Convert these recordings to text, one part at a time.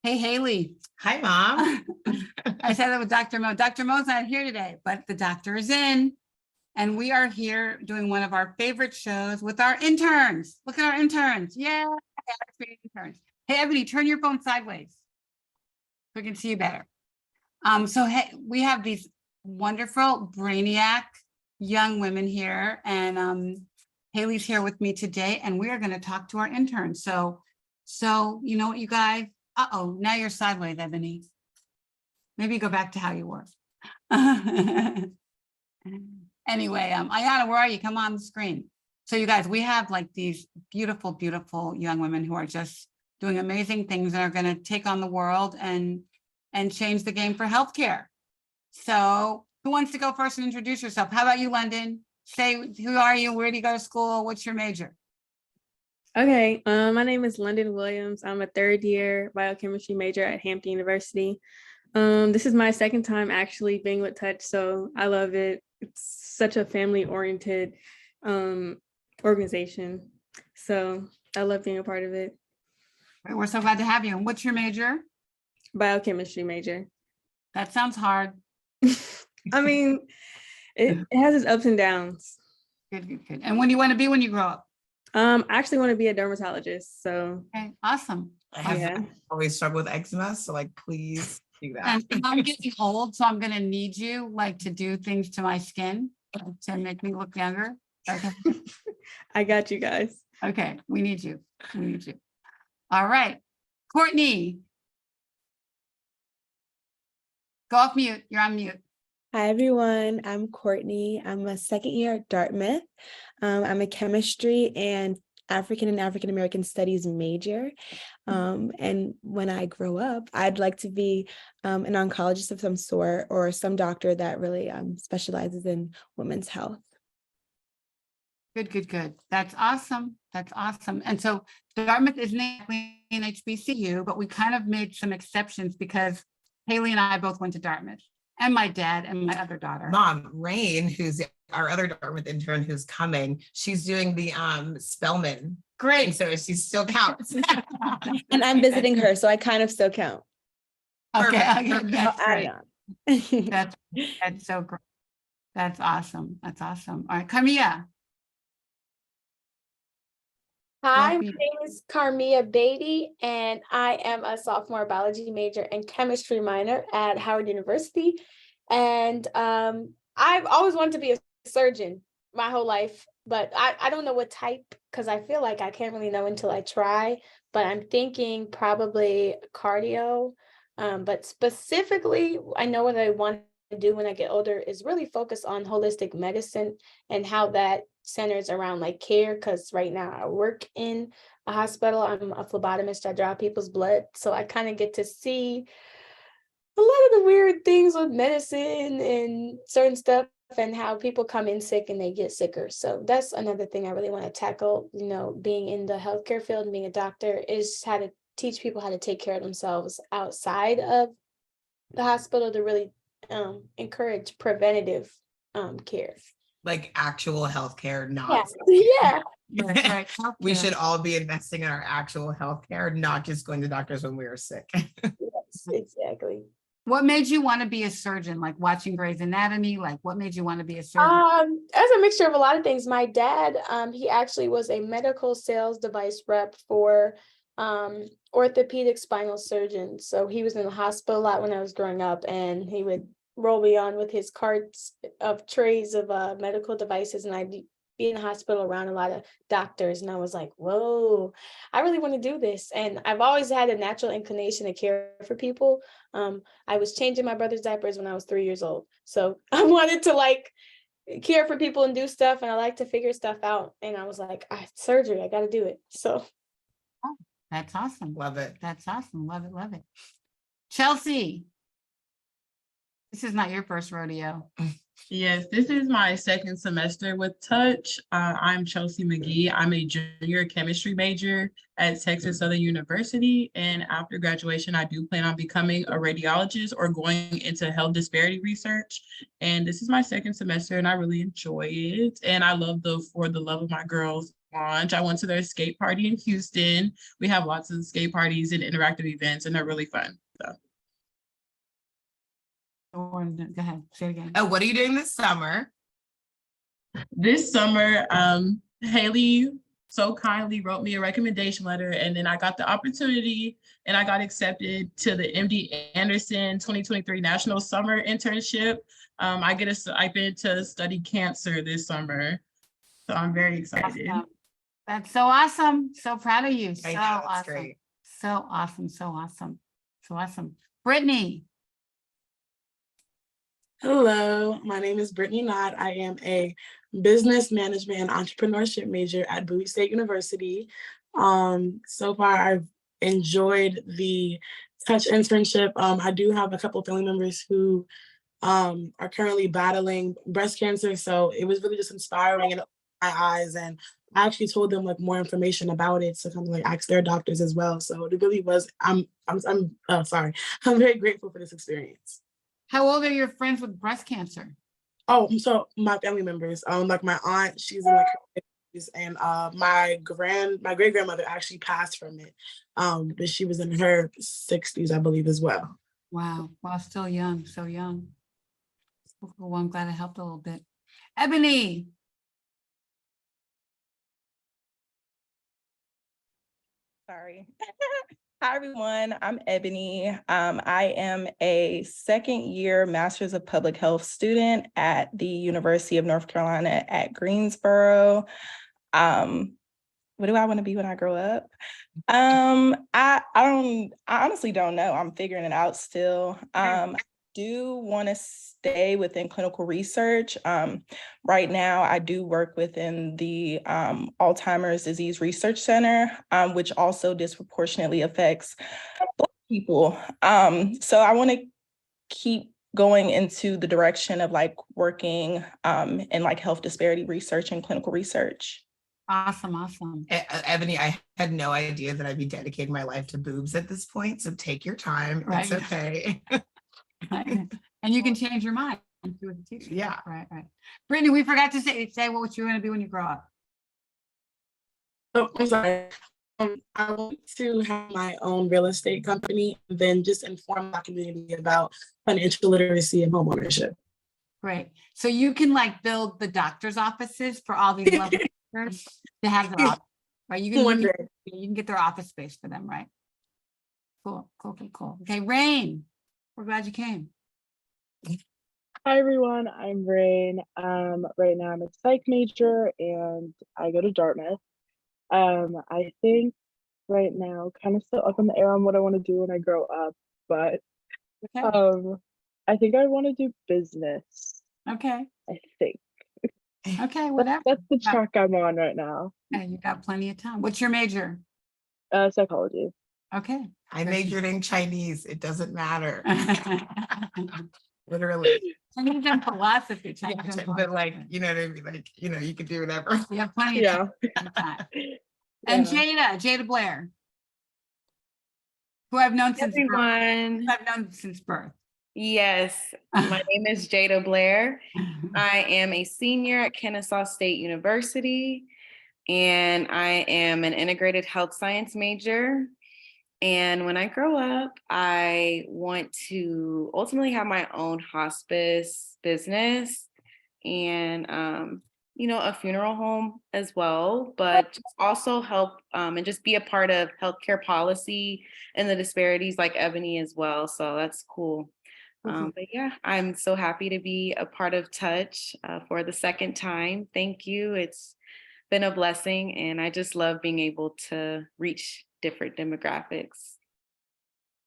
Hey, Haley. Hi, Mom. I said that with Dr. Mo. Dr. Mo's not here today, but the doctor is in. And we are here doing one of our favorite shows with our interns. Look at our interns. Yeah, interns. Hey, Ebony, turn your phone sideways so we can see you better. So hey, we have these wonderful brainiac young women here, and Haley's here with me today, and we are going to talk to our interns. So you know what, you guys? Now you're sideways, Ebony. Maybe go back to how you were. Anyway, Ayana, where are you? Come on the screen. So you guys, we have like these beautiful, beautiful young women who are just doing amazing things and are going to take on the world and change the game for healthcare. So who wants to go first and introduce yourself? How about you, London? Say, who are you? Where do you go to school? What's your major? Okay, my name is London Williams. I'm a third year biochemistry major at Hampton University. This is my second time actually being with Touch, so I love it. It's such a family-oriented organization, so I love being a part of it. We're so glad to have you. And what's your major? Biochemistry major. That sounds hard. I mean, it has its ups and downs. Good. And what do you want to be when you grow up? I actually want to be a dermatologist. So okay, awesome. I have always struggled with eczema, so like please do that. And I'm getting old, so I'm gonna need you like to do things to my skin to make me look younger. Okay. I got you guys. Okay, we need you. All right, Courtney. Go off mute. You're on mute. Hi, everyone. I'm Courtney. I'm a second year at Dartmouth. I'm a chemistry and African American studies major. And when I grow up, I'd like to be an oncologist of some sort or some doctor that really specializes in women's health. Good. That's awesome. And so Dartmouth isn't an HBCU, but we kind of made some exceptions because Haley and I both went to Dartmouth. And my dad and my other daughter. Mom, Rain, who's our other Dartmouth intern who's coming, she's doing the Spelman. Great. So she still counts. And I'm visiting her, so I kind of still count. Okay. That's great. That's so great. That's awesome. All right, Camilla. Hi, my name is Carmia Beatty, and I am a sophomore biology major and chemistry minor at Howard University. And I've always wanted to be a surgeon my whole life, but I don't know what type, because I feel like I can't really know until I try, but I'm thinking probably cardio. But specifically, I know what I want to do when I get older is really focus on holistic medicine and how that centers around like care, because right now I work in a hospital. I'm a phlebotomist. I draw people's blood, so I kind of get to see a lot of the weird things with medicine and certain stuff and how people come in sick and they get sicker. So that's another thing I really want to tackle, being in the healthcare field and being a doctor, is how to teach people how to take care of themselves outside of the hospital to really encourage preventative care. Like actual healthcare, not yeah. Right. We should all be investing in our actual healthcare, not just going to doctors when we are sick. Yes, exactly. What made you want to be a surgeon? Like watching Grey's Anatomy? Like what made you want to be a surgeon? As a mixture of a lot of things. My dad, he actually was a medical sales device rep for orthopedic spinal surgeons. So he was in the hospital a lot when I was growing up, and he would roll me on with his carts of trays of medical devices, and I'd be in the hospital around a lot of doctors, and I was like, whoa, I really want to do this. And I've always had a natural inclination to care for people. I was changing my brother's diapers when I was 3 years old, so I wanted to like care for people and do stuff, and I like to figure stuff out, and I was like, surgery, I got to do it. So that's awesome. Love it. That's awesome. Love it. Chelsea. This is not your first rodeo. Yes, this is my second semester with Touch. I'm Chelsea McGee. I'm a junior chemistry major at Texas Southern University. And after graduation, I do plan on becoming a radiologist or going into health disparity research. And this is my second semester and I really enjoy it. And I love For the Love of My Girls launch. I went to their skate party in Houston. We have lots of skate parties and interactive events, and they're really fun. So. Go ahead, say it again. Oh, what are you doing this summer? This summer, Haley so kindly wrote me a recommendation letter, and then I got the opportunity and I got accepted to the MD Anderson 2023 National Summer Internship. I get a stipend to study cancer this summer. So I'm very excited. Awesome. That's so awesome. So proud of you. So I know, that's awesome. great. So awesome. So awesome. So awesome. Brittany. Hello, my name is Brittany Knott. I am a business management and entrepreneurship major at Bowie State University. So far, I've enjoyed the Touch internship. I do have a couple of family members who are currently battling breast cancer, so it was really just inspiring and opened my eyes. And I actually told them like more information about it, so kind of like ask their doctors as well. So it really was. I'm very grateful for this experience. How old are your friends with breast cancer? Oh, so my family members, like my aunt, she's in like her 50s, and my great grandmother actually passed from it, but she was in her 60s, I believe, as well. Wow. Wow. Still young. So young. Well, I'm glad I helped a little bit. Ebony. Sorry. Hi, everyone. I'm Ebony. I am a second-year Master's of Public Health student at the University of North Carolina at Greensboro. What do I want to be when I grow up? I honestly don't know. I'm figuring it out still. I do want to stay within clinical research. Right now, I do work within the Alzheimer's Disease Research Center, which also disproportionately affects Black people. So I want to keep going into the direction of like working in like health disparity research and clinical research. Awesome. Awesome. Ebony, I had no idea that I'd be dedicating my life to boobs at this point, so take your time. Right. It's okay. And you can change your mind. With the teacher. Yeah. Right. Brittany, we forgot to say what you're going to be when you grow up. Oh, I'm sorry. I want to have my own real estate company and then just inform my community about financial literacy and homeownership. Great. So you can like build the doctor's offices for all these lovely doctors to have their office, right? You can get their office space for them, right? Cool. Okay, Rain, we're glad you came. Hi everyone, I'm Rain. Right now I'm a psych major and I go to Dartmouth. I think right now kind of still up in the air on what I want to do when I grow up, but Okay. I think I want to do business. Okay. I think. Okay, whatever. That's the track I'm on right now. Yeah, you got plenty of time. What's your major? Psychology. Okay. I majored in Chinese. It doesn't matter. Literally. Chinese and philosophy. Yeah, but like, you know what I mean? Like, you know, you could do whatever. You have plenty of time. And Jada Blair, who I've known since birth. Everyone. I've known since birth. Yes, my name is Jada Blair. I am a senior at Kennesaw State University, and I am an integrated health science major. And when I grow up, I want to ultimately have my own hospice business and, a funeral home as well, but just also help and just be a part of healthcare policy and the disparities like Ebony as well. So that's cool. But yeah, I'm so happy to be a part of Touch for the second time. Thank you. It's been a blessing, and I just love being able to reach different demographics.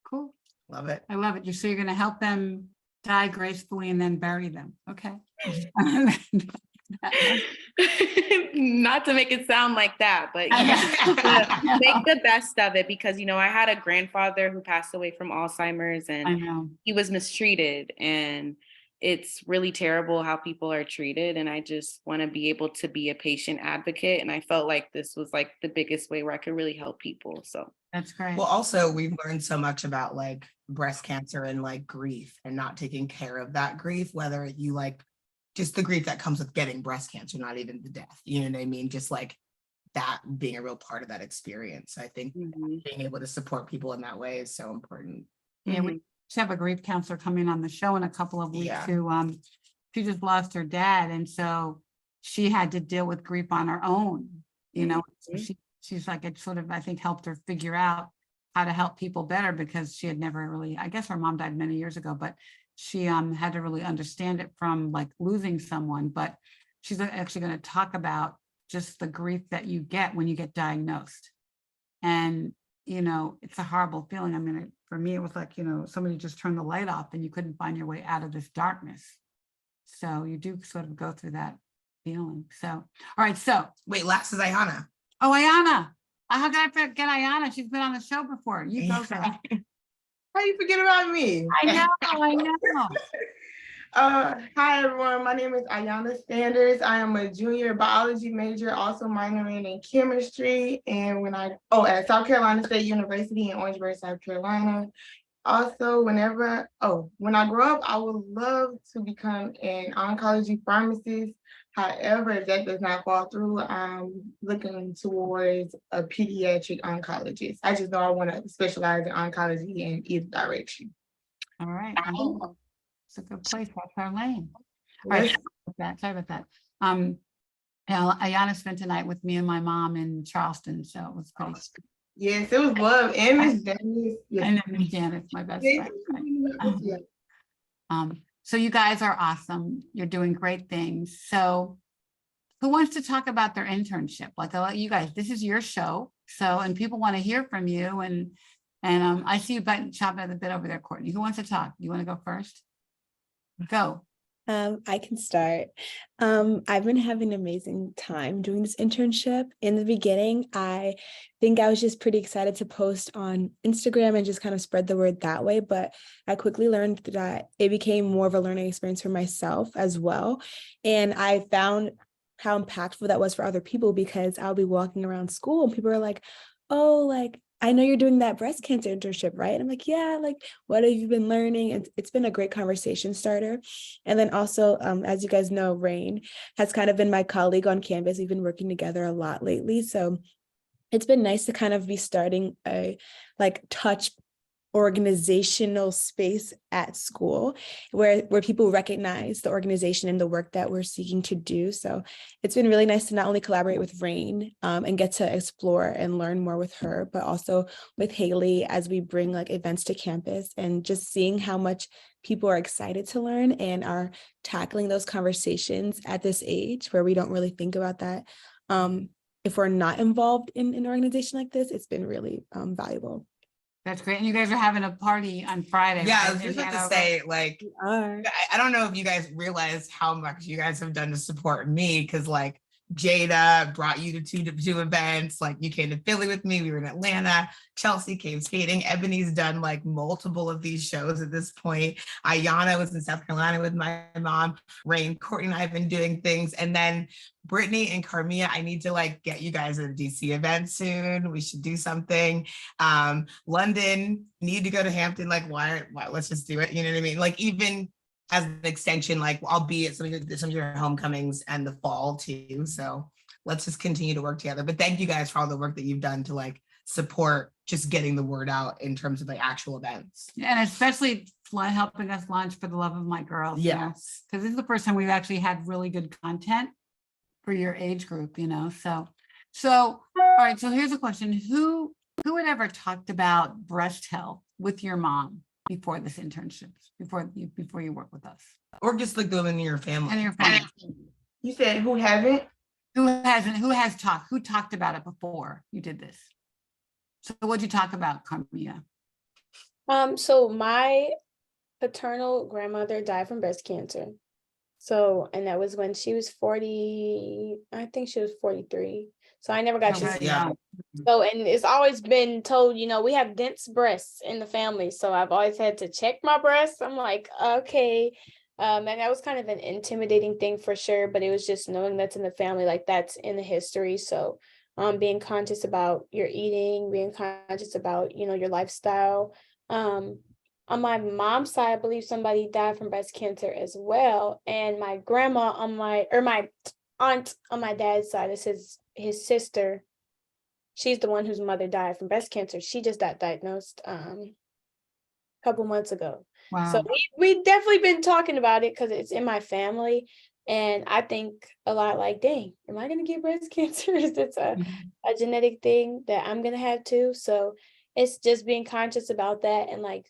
Cool. Love it. I love it. So you're going to help them die gracefully and then bury them. Okay. Not to make it sound like that, but make the best of it, because I had a grandfather who passed away from Alzheimer's, and he was mistreated, and it's really terrible how people are treated, and I just want to be able to be a patient advocate, and I felt like this was like the biggest way where I could really help people. So that's great. Well, also we've learned so much about like breast cancer and like grief and not taking care of that grief, whether you like just the grief that comes with getting breast cancer, not even the death, you know what I mean? Just like that being a real part of that experience. I think Mhm. being able to support people in that way is so important. Yeah, we should have a grief counselor coming on the show in a couple of weeks Yeah. who, she just lost her dad. And so she had to deal with grief on her own, you know, so she's like, it sort of, I think, helped her figure out how to help people better because she had never really, I guess her mom died many years ago, but she had to really understand it from like losing someone. But she's actually going to talk about just the grief that you get when you get diagnosed. And, you know, it's a horrible feeling. I mean, for me, it was like, you know, somebody just turned the light off and you couldn't find your way out of this darkness. So you do sort of go through that feeling. So, all right. So, Wait, last is Ayana. oh, Ayana. How can I forget Ayana? She's been on the show before. You go. Girl. How you forget about me? I know. Hi everyone, my name is Ayana Sanders. I am a junior biology major, also minoring in chemistry. And at South Carolina State University in Orangeburg, South Carolina. Also, when I grow up, I would love to become an oncology pharmacist. However, if that does not fall through, I'm looking towards a pediatric oncologist. I just know I want to specialize in oncology in either direction. All right. It's a good place. That's our lane. All right. Sorry about that. Ayana spent a night with me and my mom in Charleston, so it was pretty. Yes, it was love. And Miss Janice. Yes. I know Miss Janice, my best friend. Right? So you guys are awesome. You're doing great things. So who wants to talk about their internship? Like I'll let you guys, this is your show. So, and people want to hear from you. And I see you chopping at the bit over there, Courtney. Who wants to talk? You want to go first? Go. I can start. I've been having an amazing time doing this internship. In the beginning, I think I was just pretty excited to post on Instagram and just kind of spread the word that way. But I quickly learned that it became more of a learning experience for myself as well. And I found how impactful that was for other people because I'll be walking around school and people are like, oh, like, I know you're doing that breast cancer internship, right? And I'm like, yeah, like, what have you been learning? And it's been a great conversation starter. And then also, as you guys know, Rain has kind of been my colleague on campus. We've been working together a lot lately. So it's been nice to kind of be starting a touch organizational space at school where people recognize the organization and the work that we're seeking to do. So it's been really nice to not only collaborate with Rain and get to explore and learn more with her, but also with Haley as we bring events to campus and just seeing how much people are excited to learn and are tackling those conversations at this age where we don't really think about that. If we're not involved in an organization like this, it's been really valuable. That's great. And you guys are having a party on Friday. Yeah, right? I was just about to say, I don't know if you guys realize how much you guys have done to support me because Jada brought you to two events. You came to Philly with me. We were in Atlanta. Chelsea came skating. Ebony's done multiple of these shows at this point. Ayana was in South Carolina with my mom. Rain, Courtney, and I have been doing things. And then Brittany and Carmia, I need to get you guys at a DC event soon. We should do something. London, need to go to Hampton. Why? Let's just do it. You know what I mean? Even as an extension, I'll be at some of your homecomings and the fall too. So let's just continue to work together. But thank you guys for all the work that you've done to support just getting the word out in terms of actual events. And especially helping us launch For the Love of My Girls. Yes. Because this is the first time we've actually had really good content for your age group, So all right. So here's a question. Who had ever talked about breast health with your mom before this internship, before you work with us? Or just the women in your family. And your family. You said who haven't? Who hasn't? Who has talked? Who talked about it before you did this? So what'd you talk about, Carmia? So my paternal grandmother died from breast cancer. So, and that was when she was 40, I think she was 43. So I never got to see Yeah. So, and it's always been told, we have dense breasts in the family. So I've always had to check my breasts. I'm like, okay. And that was kind of an intimidating thing for sure, but it was just knowing that's in the family, that's in the history. So being conscious about your eating, being conscious about, your lifestyle. On my mom's side, I believe somebody died from breast cancer as well. And my grandma my aunt on my dad's side, his sister, she's the one whose mother died from breast cancer. She just got diagnosed a couple months ago. So Wow. we definitely been talking about it because it's in my family. And I think a lot like, dang, am I gonna get breast cancer? Is this a genetic thing that I'm gonna have too? So it's just being conscious about that and like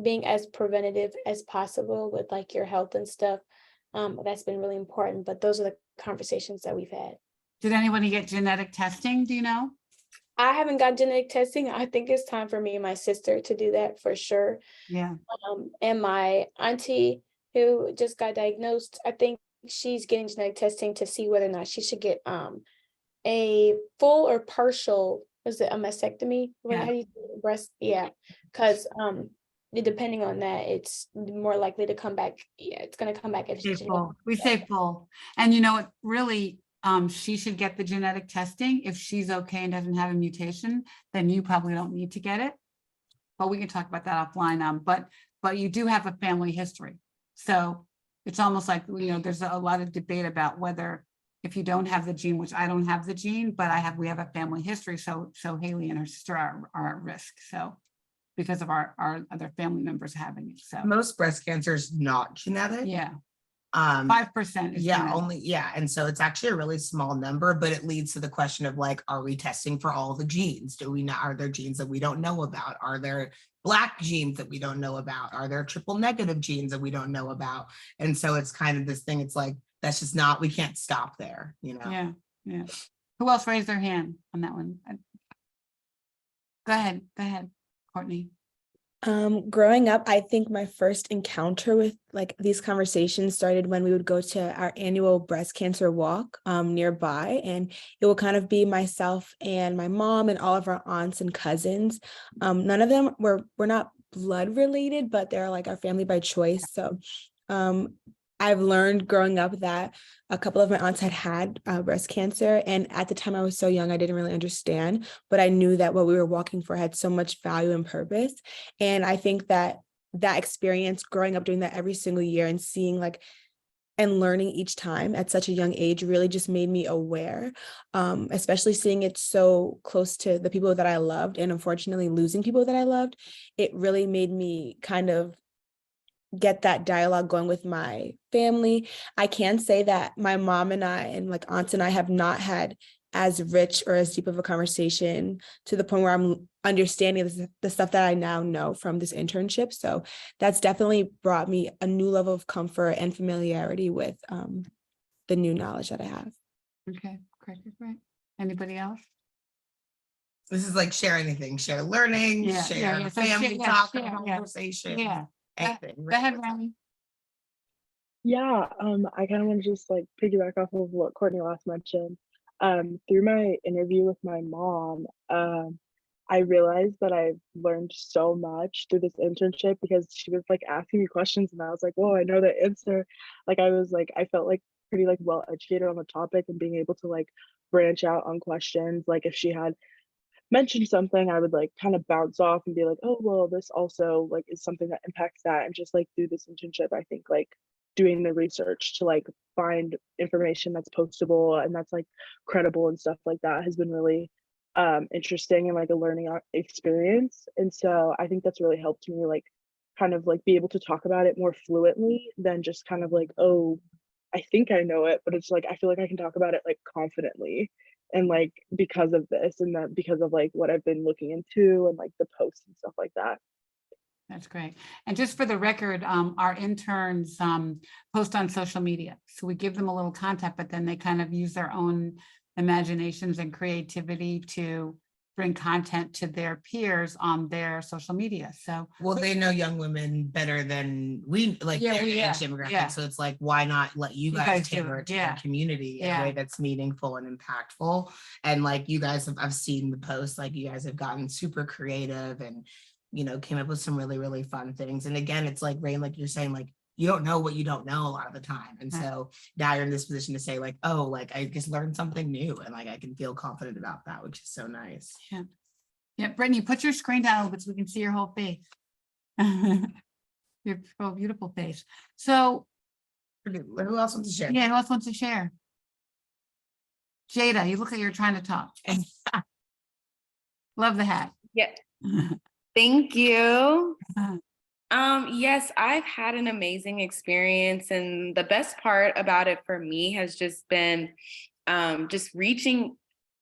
being as preventative as possible with like your health and stuff. That's been really important. But those are the conversations that we've had. Did anybody get genetic testing? Do you know? I haven't got genetic testing. I think it's time for me and my sister to do that for sure. Yeah. And my auntie who just got diagnosed, I think she's getting genetic testing to see whether or not she should get a full or partial, is it a mastectomy? What, Yeah. how do you breast? Yeah, because depending on that, it's more likely to come back. Yeah, it's gonna come back if Say it's full. We say full. And you know what, really, she should get the genetic testing. If she's okay and doesn't have a mutation, then you probably don't need to get it. But we can talk about that offline. But you do have a family history. So it's almost like, you know, there's a lot of debate about whether if you don't have the gene, which I don't have the gene, but we have a family history. So Haley and her sister are at risk. So because of our other family members having it. So Most breast cancer is not genetic. yeah, 5%. is Yeah, genetic. only, yeah. And so it's actually a really small number, but it leads to the question of like, are we testing for all the genes? Do we not, are there genes that we don't know about? Are there Black genes that we don't know about? Are there triple negative genes that we don't know about? And so it's kind of this thing, it's like, that's just not, we can't stop there, you know? Yeah, yeah. Who else raised their hand on that one? Go ahead, Courtney. Growing up, I think my first encounter with like these conversations started when we would go to our annual breast cancer walk nearby, and it would kind of be myself and my mom and all of our aunts and cousins. None of them were not blood related, but they're like our family by choice. So I've learned growing up that a couple of my aunts had breast cancer. And at the time I was so young, I didn't really understand, but I knew that what we were walking for had so much value and purpose. And I think that experience growing up doing that every single year and seeing like and learning each time at such a young age really just made me aware, especially seeing it so close to the people that I loved and unfortunately losing people that I loved. It really made me kind of get that dialogue going with my family. I can say that my mom and I and like aunts and I have not had as rich or as deep of a conversation to the point where I'm understanding the stuff that I now know from this internship. So that's definitely brought me a new level of comfort and familiarity with the new knowledge that I have. Okay, great. Anybody else? This is like share anything, share learning, share So family talk, conversation. Yeah. Anything. Go ahead, Rami. Yeah, I kind of want to just like piggyback off of what Courtney last mentioned. Through my interview with my mom, I realized that I've learned so much through this internship because she was like asking me questions and I was like, whoa, I know the answer. Like I felt like pretty like well educated on the topic and being able to like branch out on questions. Like if she had mentioned something, I would like kind of bounce off and be like, oh, well, this also like is something that impacts that. And just like through this internship, I think like doing the research to like find information that's postable and that's like credible and stuff like that has been really interesting and like a learning experience. And so I think that's really helped me like kind of like be able to talk about it more fluently than just kind of like, oh, I think I know it, but it's like I feel like I can talk about it like confidently and like because of this and that because of like what I've been looking into and like the posts and stuff like that. That's great. And just for the record, our interns post on social media. So we give them a little content, but then they kind of use their own imaginations and creativity to bring content to their peers on their social media. So well, they know young women better than we like their age demographic. So it's like, why not let you guys tailor it to their community in a way that's meaningful and impactful? And like you guys have, I've seen the posts, like you guys have gotten super creative and came up with some really, really fun things. And again, it's like Rain, like you're saying, like you don't know what you don't know a lot of the time. And so now you're in this position to say like, oh, like I just learned something new and like I can feel confident about that, which is so nice. Yeah, Brittany, put your screen down a little bit so we can see your whole face. Your beautiful face. So who else wants to share? Yeah, who else wants to share? Jada, you look like you're trying to talk. Love the hat. Yeah. Thank you. Yes, I've had an amazing experience, and the best part about it for me has just been just reaching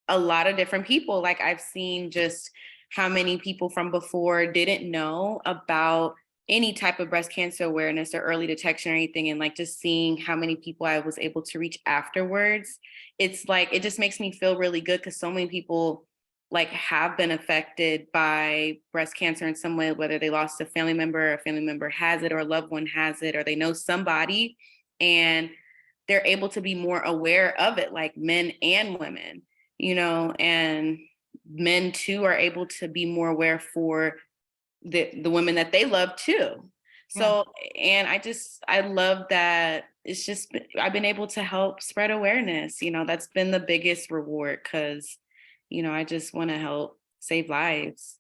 a lot of different people. Like I've seen just how many people from before didn't know about any type of breast cancer awareness or early detection or anything, and like just seeing how many people I was able to reach afterwards. It's like it just makes me feel really good because so many people like have been affected by breast cancer in some way, whether they lost a family member, or a family member has it, or a loved one has it, or they know somebody, and they're able to be more aware of it, like men and women, you know, and men too are able to be more aware for the women that they love too. So, and I love that it's just, I've been able to help spread awareness, you know, that's been the biggest reward because, you know, I just want to help save lives.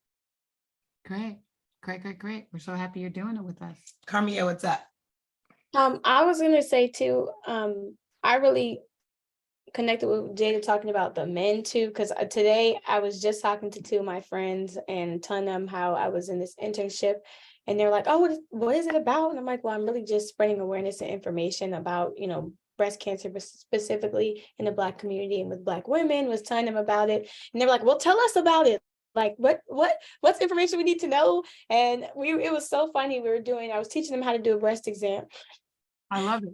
Great. We're so happy you're doing it with us. Carmia, what's up? I was gonna say too, I really connected with Jada talking about the men too, because today I was just talking to two of my friends and telling them how I was in this internship, and they're like, "Oh, what is it about?" And I'm like, "Well, I'm really just spreading awareness and information about, you know, breast cancer, but specifically in the Black community and with Black women." Was telling them about it, and they were like, "Well, tell us about it. Like, what's information we need to know?" And it was so funny. I was teaching them how to do a breast exam. I love it.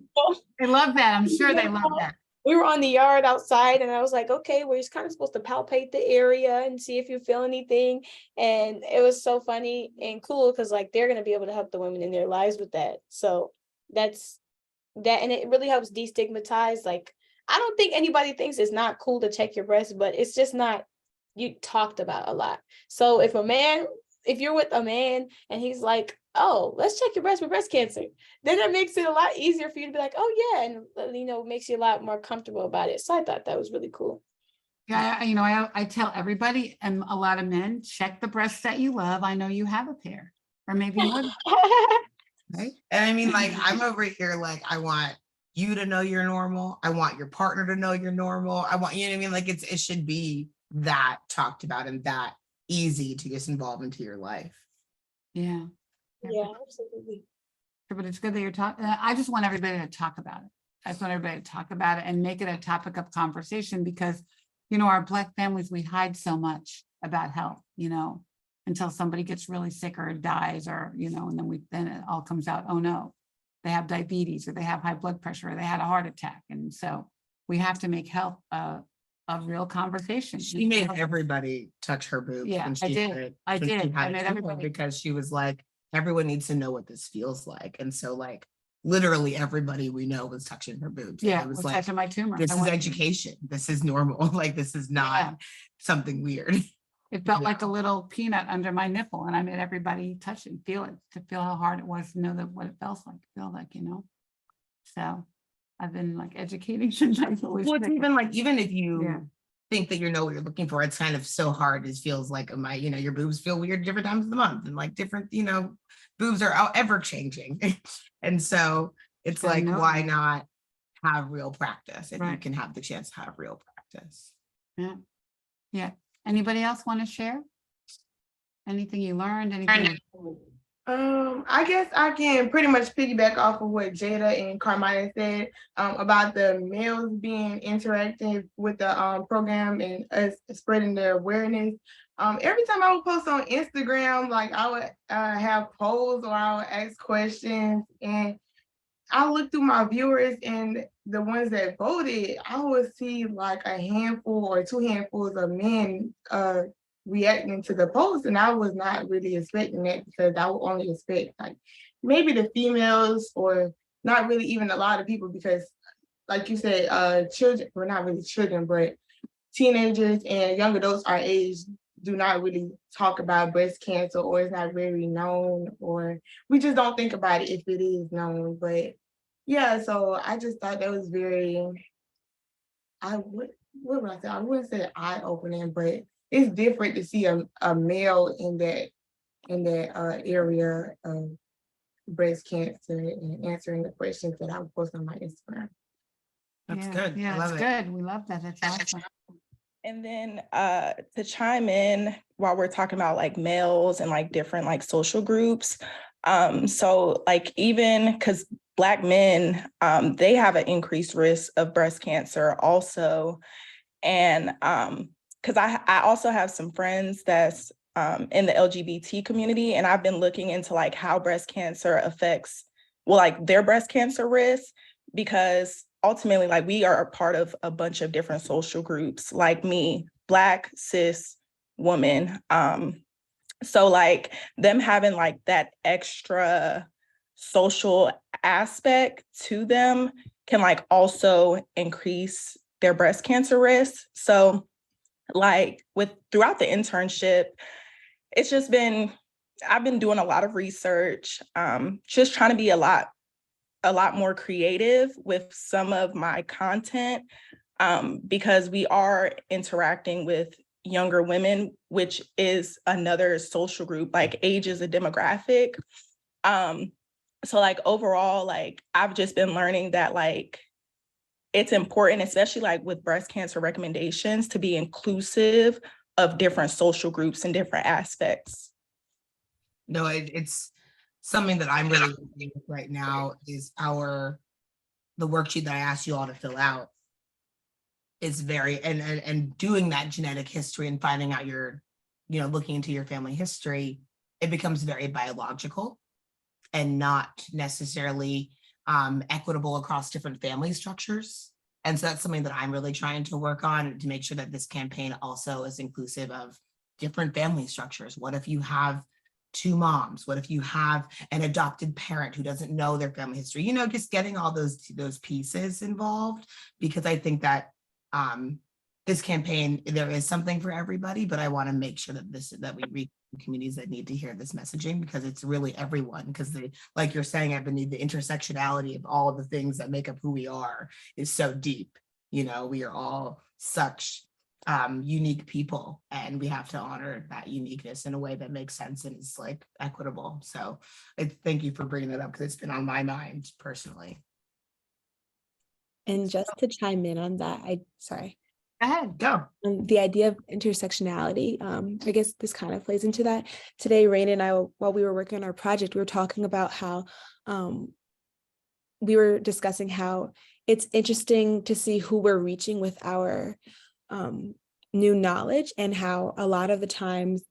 They love that. I'm sure they love that. We were on the yard outside, and I was like, okay, we're just kind of supposed to palpate the area and see if you feel anything. And it was so funny and cool because like they're going to be able to help the women in their lives with that. So that's that. And it really helps destigmatize. Like, I don't think anybody thinks it's not cool to check your breast, but it's just not you talked about a lot. So if you're with a man and he's like, "Oh, let's check your breast for breast cancer," then it makes it a lot easier for you to be like, "Oh yeah," and you know, makes you a lot more comfortable about it. So I thought that was really cool. Yeah, you know, I tell everybody and a lot of men, check the breasts that you love. I know you have a pair, or maybe more. Right. And I mean, like, I'm over here, like, I want you to know you're normal. I want your partner to know you're normal. I want, you know what I mean? Like, it should be that talked about and that easy to get involved into your life. Yeah. Yeah, absolutely. But it's good that you're talking. I just want everybody to talk about it. I just want everybody to talk about it and make it a topic of conversation because, you know, our Black families, we hide so much about health, you know, until somebody gets really sick or dies or, you know, and then it all comes out, oh no, they have diabetes or they have high blood pressure or they had a heart attack. And so we have to make health a real conversation. She made everybody touch her boobs. Yeah, I did. I made everybody, because she was like, everyone needs to know what this feels like. And so like literally everybody we know was touching her boobs. Yeah, it was like touching my tumor. This is education. This is normal. Like this is not something weird. It felt like a little peanut under my nipple, and I made everybody touch it and feel it to feel how hard it was to know that what it felt like, you know. So I've been like educating since I was. Well, it's even like, even if you think that you know what you're looking for, it's kind of so hard. It feels like, you know, your boobs feel weird different times of the month, and like different, you know, boobs are ever changing. And so it's like, why not have real practice if you can have the chance to have real practice? Yeah. Anybody else want to share? Anything you learned? Anything? I guess I can pretty much piggyback off of what Jada and Carmina said about the males being interactive with the program and us spreading the awareness. Every time I would post on Instagram, like I would have polls or I would ask questions, and I look through my viewers and the ones that voted, I would see like a handful or two handfuls of men reacting to the post, and I was not really expecting that because I would only expect like maybe the females or not really even a lot of people because like you said, children, well not really children, but teenagers and young adults our age do not really talk about breast cancer, or it's not very known, or we just don't think about it if it is known. But yeah, so I just thought that was very, what would I say? I wouldn't say eye-opening, but it's different to see a male in that area of breast cancer and answering the questions that I would post on my Instagram. That's Yeah, good. I yeah, love it's it. good. We love that. That's awesome. And then to chime in while we're talking about like males and like different like social groups. So like even because Black men, they have an increased risk of breast cancer also. And because I also have some friends that's in the LGBT community, and I've been looking into like how breast cancer affects, well, like their breast cancer risk, because ultimately, like we are a part of a bunch of different social groups, like me, Black, cis woman. So like them having like that extra social aspect to them can like also increase their breast cancer risk. So like with throughout the internship, it's just been, I've been doing a lot of research, just trying to be a lot more creative with some of my content, because we are interacting with younger women, which is another social group, like age is a demographic. So like overall, like I've just been learning that like it's important, especially like with breast cancer recommendations, to be inclusive of different social groups and different aspects. No, it's something that I'm really looking at right now is the worksheet that I asked you all to fill out is very, and doing that genetic history and finding out looking into your family history, it becomes very biological and not necessarily equitable across different family structures. And so that's something that I'm really trying to work on to make sure that this campaign also is inclusive of different family structures. What if you have two moms? What if you have an adopted parent who doesn't know their family history? Just getting all those pieces involved, because I think that this campaign, there is something for everybody, but I want to make sure that we reach communities that need to hear this messaging, because it's really everyone, because like you're saying, Ebony, the intersectionality of all of the things that make up who we are is so deep. We are all such unique people, and we have to honor that uniqueness in a way that makes sense and is like equitable. So thank you for bringing that up, because it's been on my mind personally. And just to chime in on that, sorry. Go ahead, go. The idea of intersectionality, I guess this kind of plays into that. Today, Rain and I, while we were working on our project, we were talking about how we were discussing how it's interesting to see who we're reaching with our new knowledge, and how a lot of the times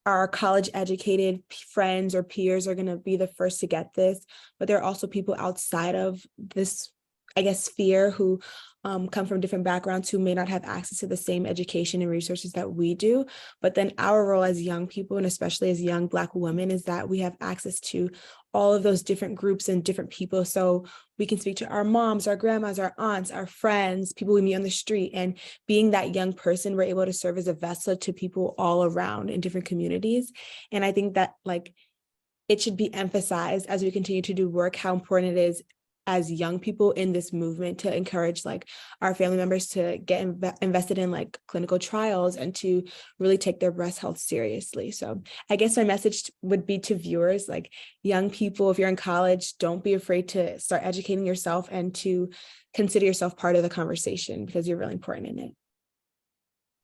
our college educated friends or peers are going to be the first to get this, but there are also people outside of this, I guess, sphere who come from different backgrounds who may not have access to the same education and resources that we do. But then our role as young people, and especially as young Black women, is that we have access to all of those different groups and different people. So we can speak to our moms, our grandmas, our aunts, our friends, people we meet on the street. And being that young person, we're able to serve as a vessel to people all around in different communities. And I think that like it should be emphasized as we continue to do work, how important it is as young people in this movement to encourage like our family members to get invested in like clinical trials and to really take their breast health seriously. So I guess my message would be to viewers, like young people, if you're in college, don't be afraid to start educating yourself and to consider yourself part of the conversation, because you're really important in it.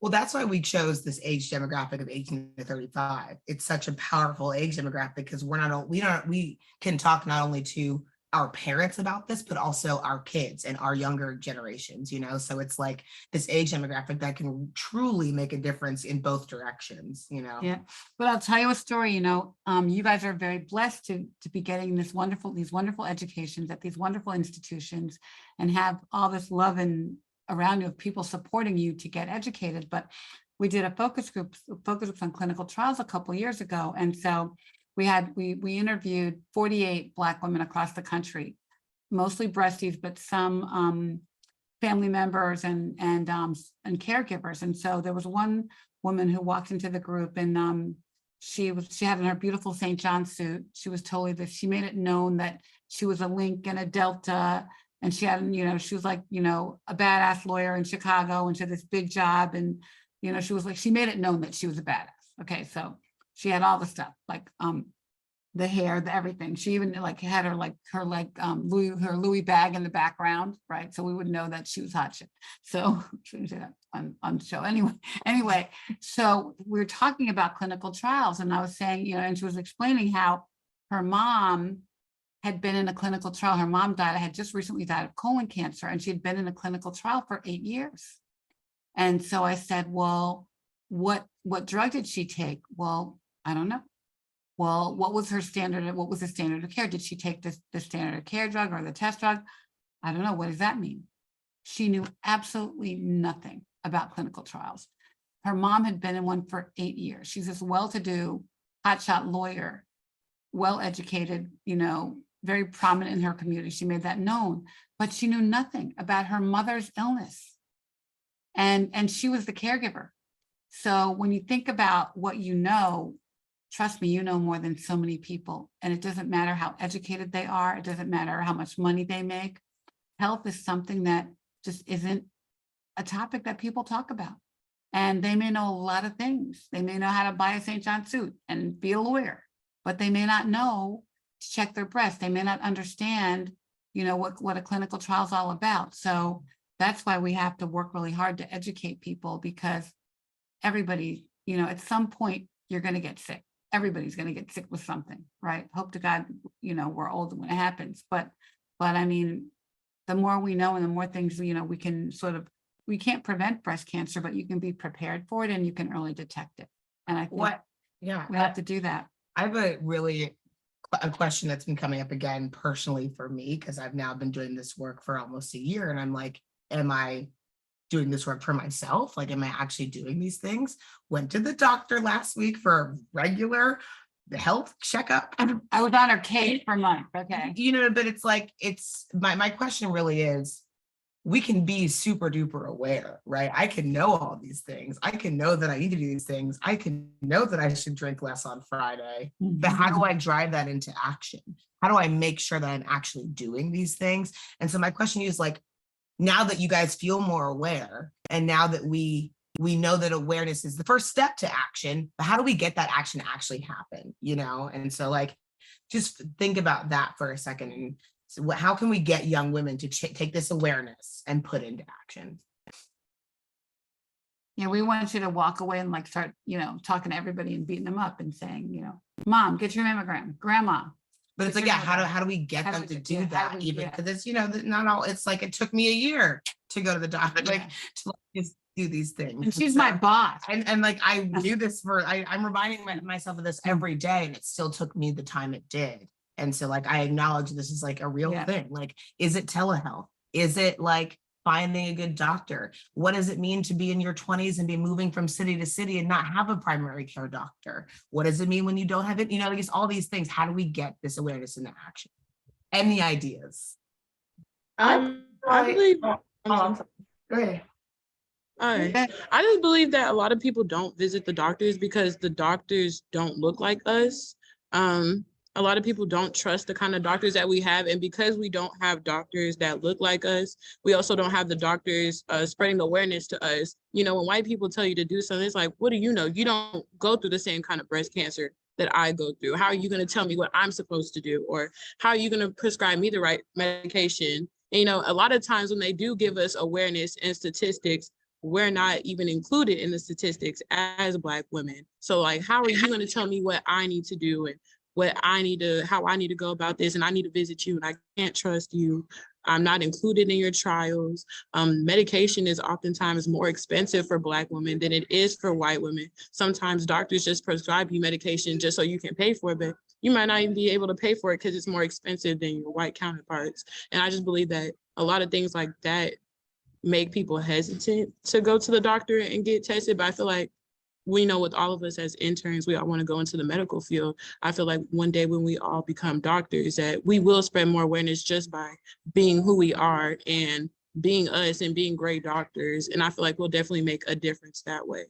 Well, that's why we chose this age demographic of 18 to 35. It's such a powerful age demographic, because we can talk not only to our parents about this, but also our kids and our younger generations, so it's like this age demographic that can truly make a difference in both directions. Yeah, but I'll tell you a story. You guys are very blessed to be getting these wonderful educations at these wonderful institutions, and have all this love and around you of people supporting you to get educated. But we did a focus group on clinical trials a couple of years ago, and so we interviewed 48 Black women across the country, mostly breasties, but some family members and caregivers. And so there was one woman who walked into the group, and she had in her beautiful St. John suit. She was totally this. She made it known that she was a Link and a Delta, and she had, she was like, a badass lawyer in Chicago, and she had this big job, and she was like, she made it known that she was a badass. Okay, so she had all the stuff like the hair, the everything. She even like had her Louis bag in the background, right? So we would know that she was hot shit. So shouldn't say that on the show. Anyway, so we're talking about clinical trials, and I was saying, you know, and she was explaining how her mom had been in a clinical trial. Her mom had just recently died of colon cancer, and she'd been in a clinical trial for 8 years. And so I said, well, what drug did she take? Well, I don't know. Well, what was the standard of care? Did she take the standard of care drug or the test drug? I don't know. What does that mean? She knew absolutely nothing about clinical trials. Her mom had been in one for 8 years. She's this well-to-do, hotshot lawyer, well-educated, you know, very prominent in her community. She made that known, but she knew nothing about her mother's illness. And she was the caregiver. So when you think about what you know, trust me, you know more than so many people. And it doesn't matter how educated they are. It doesn't matter how much money they make. Health is something that just isn't a topic that people talk about. And they may know a lot of things. They may know how to buy a St. John suit and be a lawyer, but they may not know to check their breast. They may not understand, you know, what a clinical trial is all about. So that's why we have to work really hard to educate people, because everybody, you know, at some point you're going to get sick. Everybody's going to get sick with something, right? Hope to God, you know, we're old when it happens. But I mean, the more we know and the more things, you know, we can't prevent breast cancer, but you can be prepared for it and you can early detect it. And I think we have to do that. I have a question that's been coming up again personally for me, because I've now been doing this work for almost a year. And I'm like, am I doing this work for myself? Like, am I actually doing these things? Went to the doctor last week for a regular health checkup. I was on her case for months. Okay. You know, but it's like, my question really is, we can be super duper aware, right? I can know all these things. I can know that I need to do these things. I can know that I should drink less on Friday, but how do I drive that into action? How do I make sure that I'm actually doing these things? And so my question to you is like, now that you guys feel more aware, and now that we know that awareness is the first step to action, but how do we get that action to actually happen, you know? And so like, just think about that for a second. And so how can we get young women to take this awareness and put into action? Yeah, we want you to walk away and like start, you know, talking to everybody and beating them up and saying, you know, Mom, get your mammogram, Grandma. But it's like, yeah, how do we get them to do that? Even because it's, you know, not all, it's like, it took me a year to go to the doctor, like to like, just do these things. And she's my boss. And like, I do this I'm reminding myself of this every day, and it still took me the time it did. And so like, I acknowledge this is like a real thing. Like, is it telehealth? Is it like finding a good doctor? What does it mean to be in your 20s and be moving from city to city and not have a primary care doctor? What does it mean when you don't have it? You know, like all these things. How do we get this awareness into action? Any ideas? I believe. Go ahead. I just believe that a lot of people don't visit the doctors because the doctors don't look like us. A lot of people don't trust the kind of doctors that we have. And because we don't have doctors that look like us, we also don't have the doctors spreading awareness to us. You know, when white people tell you to do something, it's like, what do you know? You don't go through the same kind of breast cancer that I go through. How are you going to tell me what I'm supposed to do? Or how are you going to prescribe me the right medication? And, you know, a lot of times when they do give us awareness and statistics, we're not even included in the statistics as Black women. So like, how are you going to tell me what I need to do and how I need to go about this, and I need to visit you and I can't trust you. I'm not included in your trials. Medication is oftentimes more expensive for Black women than it is for white women. Sometimes doctors just prescribe you medication just so you can pay for it, but you might not even be able to pay for it because it's more expensive than your white counterparts. And I just believe that a lot of things like that make people hesitant to go to the doctor and get tested. But I feel like we know with all of us as interns, we all want to go into the medical field. I feel like one day when we all become doctors, that we will spread more awareness just by being who we are and being us and being great doctors. And I feel like we'll definitely make a difference that way.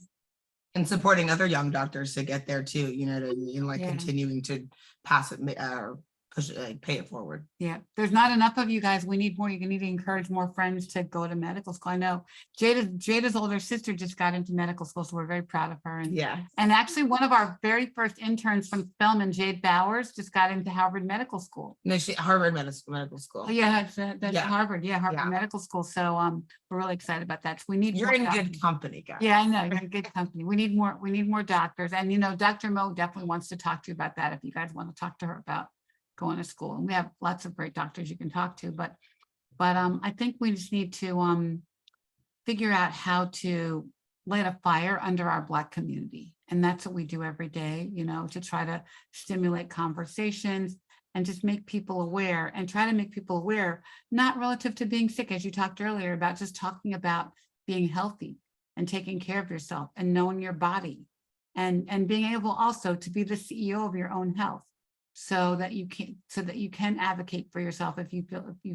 And supporting other young doctors to get there too, you know, and like continuing to pass it, push it, like pay it forward. Yeah, there's not enough of you guys. We need more. You need to encourage more friends to go to medical school. I know Jada's older sister just got into medical school, so we're very proud of her. And Yeah. and actually one of our very first interns from Spelman, Jade Bowers, just got into Harvard Medical School. No, Harvard Medical School. Oh, yeah, that's Yeah. Harvard. Yeah, Harvard Yeah. Medical School. So we're really excited about that. So we need You're more in doctors. good company, guys. Yeah, I know, you're in good company. We need more doctors. And Dr. Mo definitely wants to talk to you about that if you guys want to talk to her about going to school. And we have lots of great doctors you can talk to, but I think we just need to figure out how to light a fire under our Black community. And that's what we do every day, to try to stimulate conversations and just make people aware, and try to make people aware, not relative to being sick, as you talked earlier about, just talking about being healthy and taking care of yourself and knowing your body, and being able also to be the CEO of your own health, so that you can advocate for yourself if you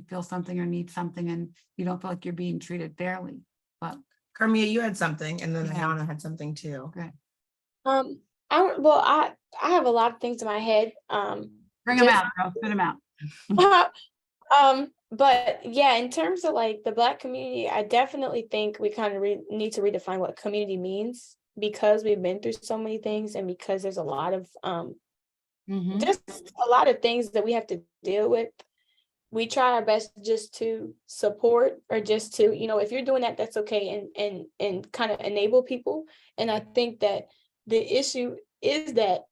feel something or need something and you don't feel like you're being treated fairly. But Carmia, you had something, and then Yeah. Ayana had something too. okay, I have a lot of things in my head. bring them Just- out, girl. Spit them out. But yeah, in terms of like the Black community, I definitely think we kind of need to redefine what community means, because we've been through so many things, and because there's a lot of Mhm. just a lot of things that we have to deal with. We try our best just to support, or just to, if you're doing that, that's okay, and kind of enable people. And I think that the issue is that,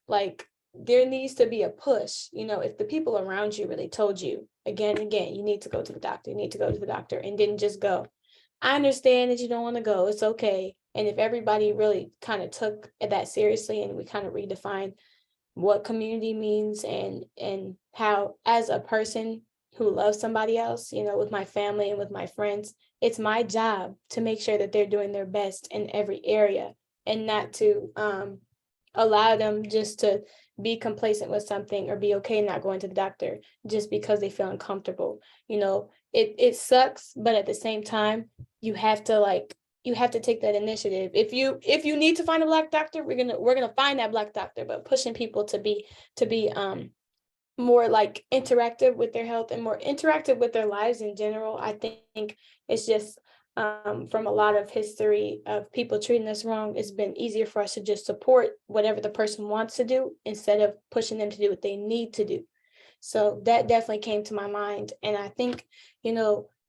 like, there needs to be a push. If the people around you really told you again and again, you need to go to the doctor, and didn't just go, I understand that you don't want to go, it's okay. And if everybody really kind of took that seriously, and we kind of redefined what community means, and how, as a person who loves somebody else, with my family and with my friends, it's my job to make sure that they're doing their best in every area, and not to allow them just to be complacent with something, or be okay not going to the doctor just because they feel uncomfortable. It sucks, but at the same time, you have to take that initiative. If you need to find a Black doctor, we're gonna find that Black doctor. But pushing people to be more like interactive with their health, and more interactive with their lives in general, I think it's just from a lot of history of people treating us wrong, it's been easier for us to just support whatever the person wants to do, instead of pushing them to do what they need to do. So that definitely came to my mind. And I think,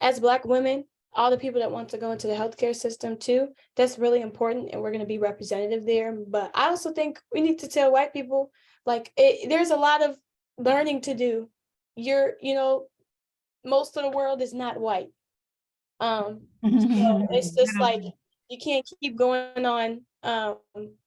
as Black women, all the people that want to go into the healthcare system too, that's really important, and we're going to be representative there. But I also think we need to tell white people, like, there's a lot of learning to do. Most of the world is not white. So it's just like, you can't keep going on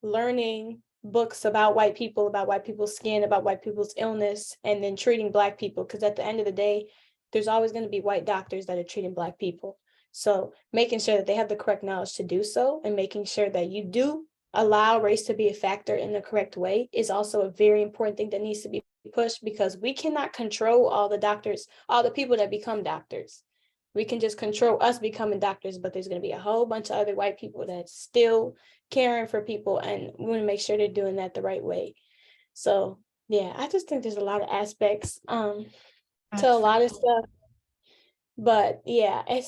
learning books about white people, about white people's skin, about white people's illness, and then treating Black people, because at the end of the day, there's always going to be white doctors that are treating Black people. So making sure that they have the correct knowledge to do so, and making sure that you do allow race to be a factor in the correct way, is also a very important thing that needs to be pushed, because we cannot control all the doctors, all the people that become doctors. We can just control us becoming doctors, but there's going to be a whole bunch of other white people that's still caring for people, and we want to make sure they're doing that the right way. So yeah, I just think there's a lot of aspects to a lot of stuff. But yeah, it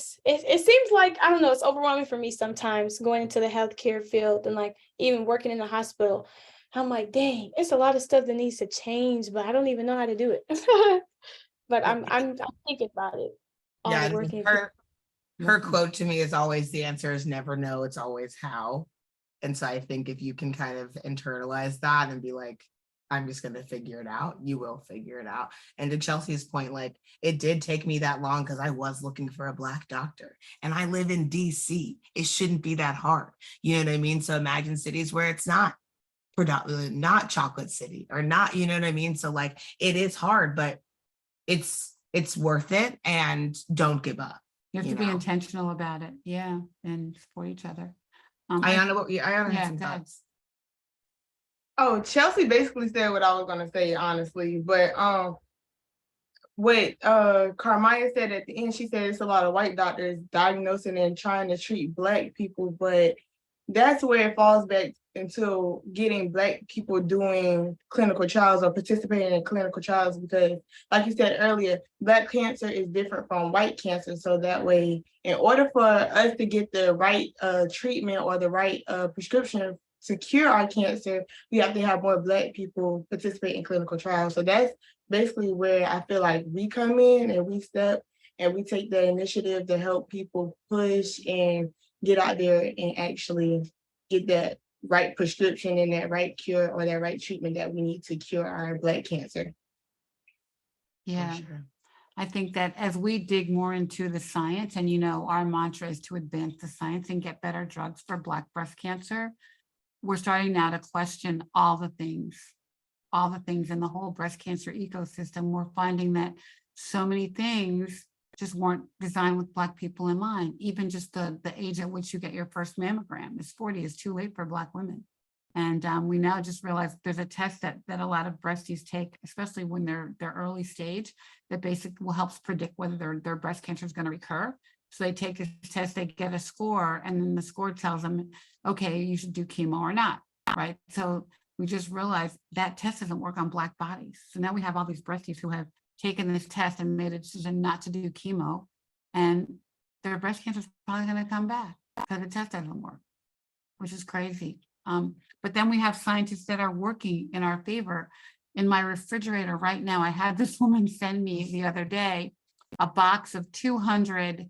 seems like, I don't know, it's overwhelming for me sometimes going into the healthcare field, and like even working in the hospital. I'm like, dang, it's a lot of stuff that needs to change, but I don't even know how to do it. But I'm thinking about it. Yeah, Working. her quote to me is always, the answer is never no, it's always how. And so I think if you can kind of internalize that and be like, I'm just going to figure it out, you will figure it out. And to Chelsea's point, like, it did take me that long because I was looking for a Black doctor, and I live in DC. It shouldn't be that hard. You know what I mean? So imagine cities where it's not chocolate city, or not, you know what I mean? So like, it is hard, but it's worth it, and don't give up. You have to be intentional about it. Yeah. And support each other. Ayana had some thoughts. Oh, Chelsea basically said what I was gonna say, honestly. But what Carmia said at the end, she said it's a lot of white doctors diagnosing and trying to treat Black people, but that's where it falls back into getting Black people doing clinical trials or participating in clinical trials, because like you said earlier, Black cancer is different from white cancer. So that way, in order for us to get the right treatment or the right prescription to cure our cancer, we have to have more Black people participate in clinical trials. So that's basically where I feel like we come in and we step and we take the initiative to help people push and get out there and actually get that right prescription and that right cure or that right treatment that we need to cure our Black cancer. Yeah. Sure. I think that as we dig more into the science, and our mantra is to advance the science and get better drugs for Black breast cancer, we're starting now to question all the things in the whole breast cancer ecosystem. We're finding that so many things just weren't designed with Black people in mind. Even just the age at which you get your first mammogram is 40, is too late for Black women. And we now just realize there's a test that a lot of breasties take, especially when they're early stage, that basically will help predict whether their breast cancer is going to recur. So they take this test, they get a score, and then the score tells them, okay, you should do chemo or not, right? So we just realized that test doesn't work on Black bodies. So now we have all these breasties who have taken this test and made a decision not to do chemo, and their breast cancer is probably going to come back because the test doesn't work, which is crazy. But then we have scientists that are working in our favor. In my refrigerator right now, I had this woman send me the other day a box of 200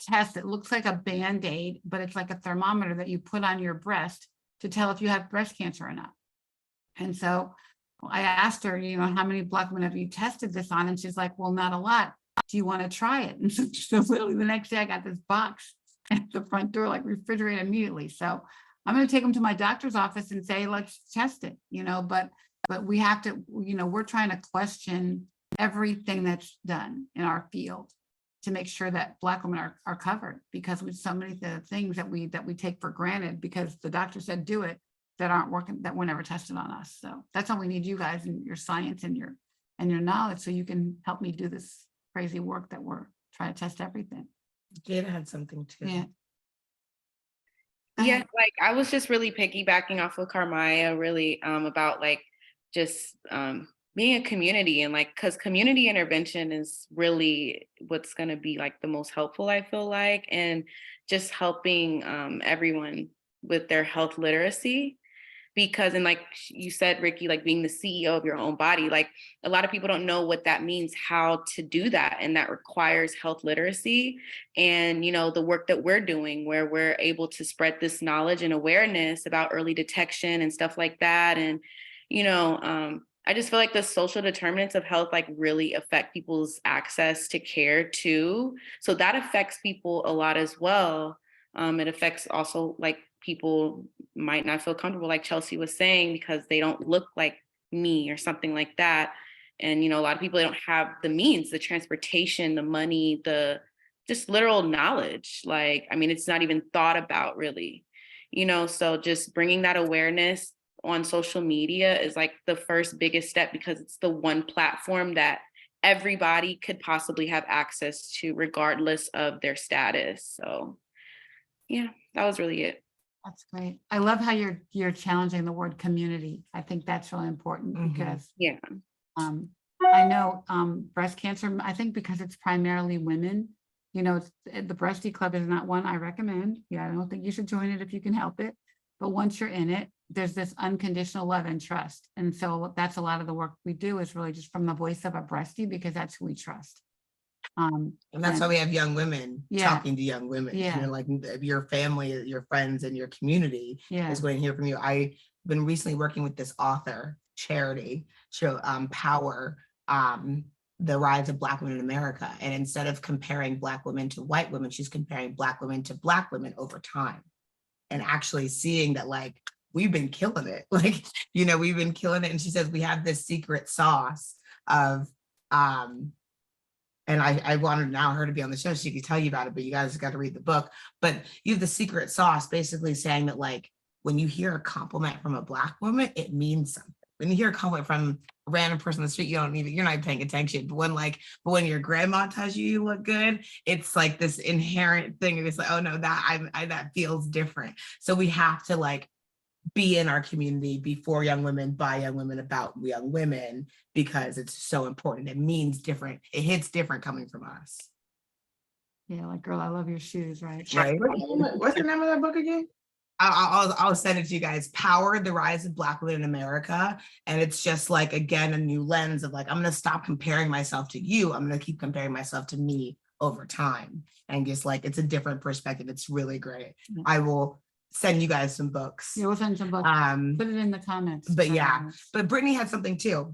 tests. It looks like a Band-Aid, but it's like a thermometer that you put on your breast to tell if you have breast cancer or not. And so I asked her, how many Black women have you tested this on? And she's like, well, not a lot. Do you want to try it? And so literally the next day I got this box at the front door, like refrigerated immediately. So I'm going to take them to my doctor's office and say, let's test it, but we have to, we're trying to question everything that's done in our field to make sure that Black women are covered, because with so many things that we take for granted because the doctor said do it, that aren't working, that were never tested on us. So that's why we need you guys and your science and your knowledge, so you can help me do this crazy work that we're trying to test everything. Jada had something too. Yeah. Yeah, like I was just really piggybacking off of Carmaya, really about like just being a community, and like, because community intervention is really what's going to be like the most helpful, I feel like, and just helping everyone with their health literacy. Because, and like you said, Ricky, like being the CEO of your own body, like a lot of people don't know what that means, how to do that. And that requires health literacy. And, the work that we're doing, where we're able to spread this knowledge and awareness about early detection and stuff like that. And, I just feel like the social determinants of health like really affect people's access to care too. So that affects people a lot as well. It affects also like people might not feel comfortable, like Chelsea was saying, because they don't look like me or something like that. And, a lot of people, they don't have the means, the transportation, the money, the just literal knowledge. Like, I mean, it's not even thought about really, so just bringing that awareness on social media is like the first biggest step, because it's the one platform that everybody could possibly have access to regardless of their status. So yeah, that was really it. That's great. I love how you're challenging the word community. I think that's really important because I know breast cancer, I think because it's primarily women, the Breastie Club is not one I recommend. Yeah, I don't think you should join it if you can help it. But once you're in it, there's this unconditional love and trust. And so that's a lot of the work we do, is really just from the voice of a breastie, because that's who we trust. And that's why we have young women talking to young women. Yeah. Like your family, your friends, and your community is going to hear from you. I've been recently working with this author, Charity, Power, the Rise of Black Women in America. And instead of comparing Black women to white women, she's comparing Black women to Black women over time. And actually seeing that, like, we've been killing it. Like, we've been killing it. And she says we have this secret sauce of, and I wanted now her to be on the show so she could tell you about it, but you guys got to read the book. But you have the secret sauce, basically saying that, like, when you hear a compliment from a Black woman, it means something. When you hear a compliment from a random person on the street, you're not even paying attention. But when your grandma tells you look good, it's like this inherent thing. And it's like, oh no, that feels different. So we have to like be in our community, be for young women, by young women, about young women, because it's so important. It means different. It hits different coming from us. Yeah, like, girl, I love your shoes, right? Right. What's the name of that book again? I'll send it to you guys. Power, the Rise of Black Women in America. And it's just like, again, a new lens of like, I'm going to stop comparing myself to you. I'm going to keep comparing myself to me over time. And just like, it's a different perspective. It's really great. Yeah. I will send you guys some books. Yeah, we'll send some books. Put it in the comments. But yeah, but Brittany had something too.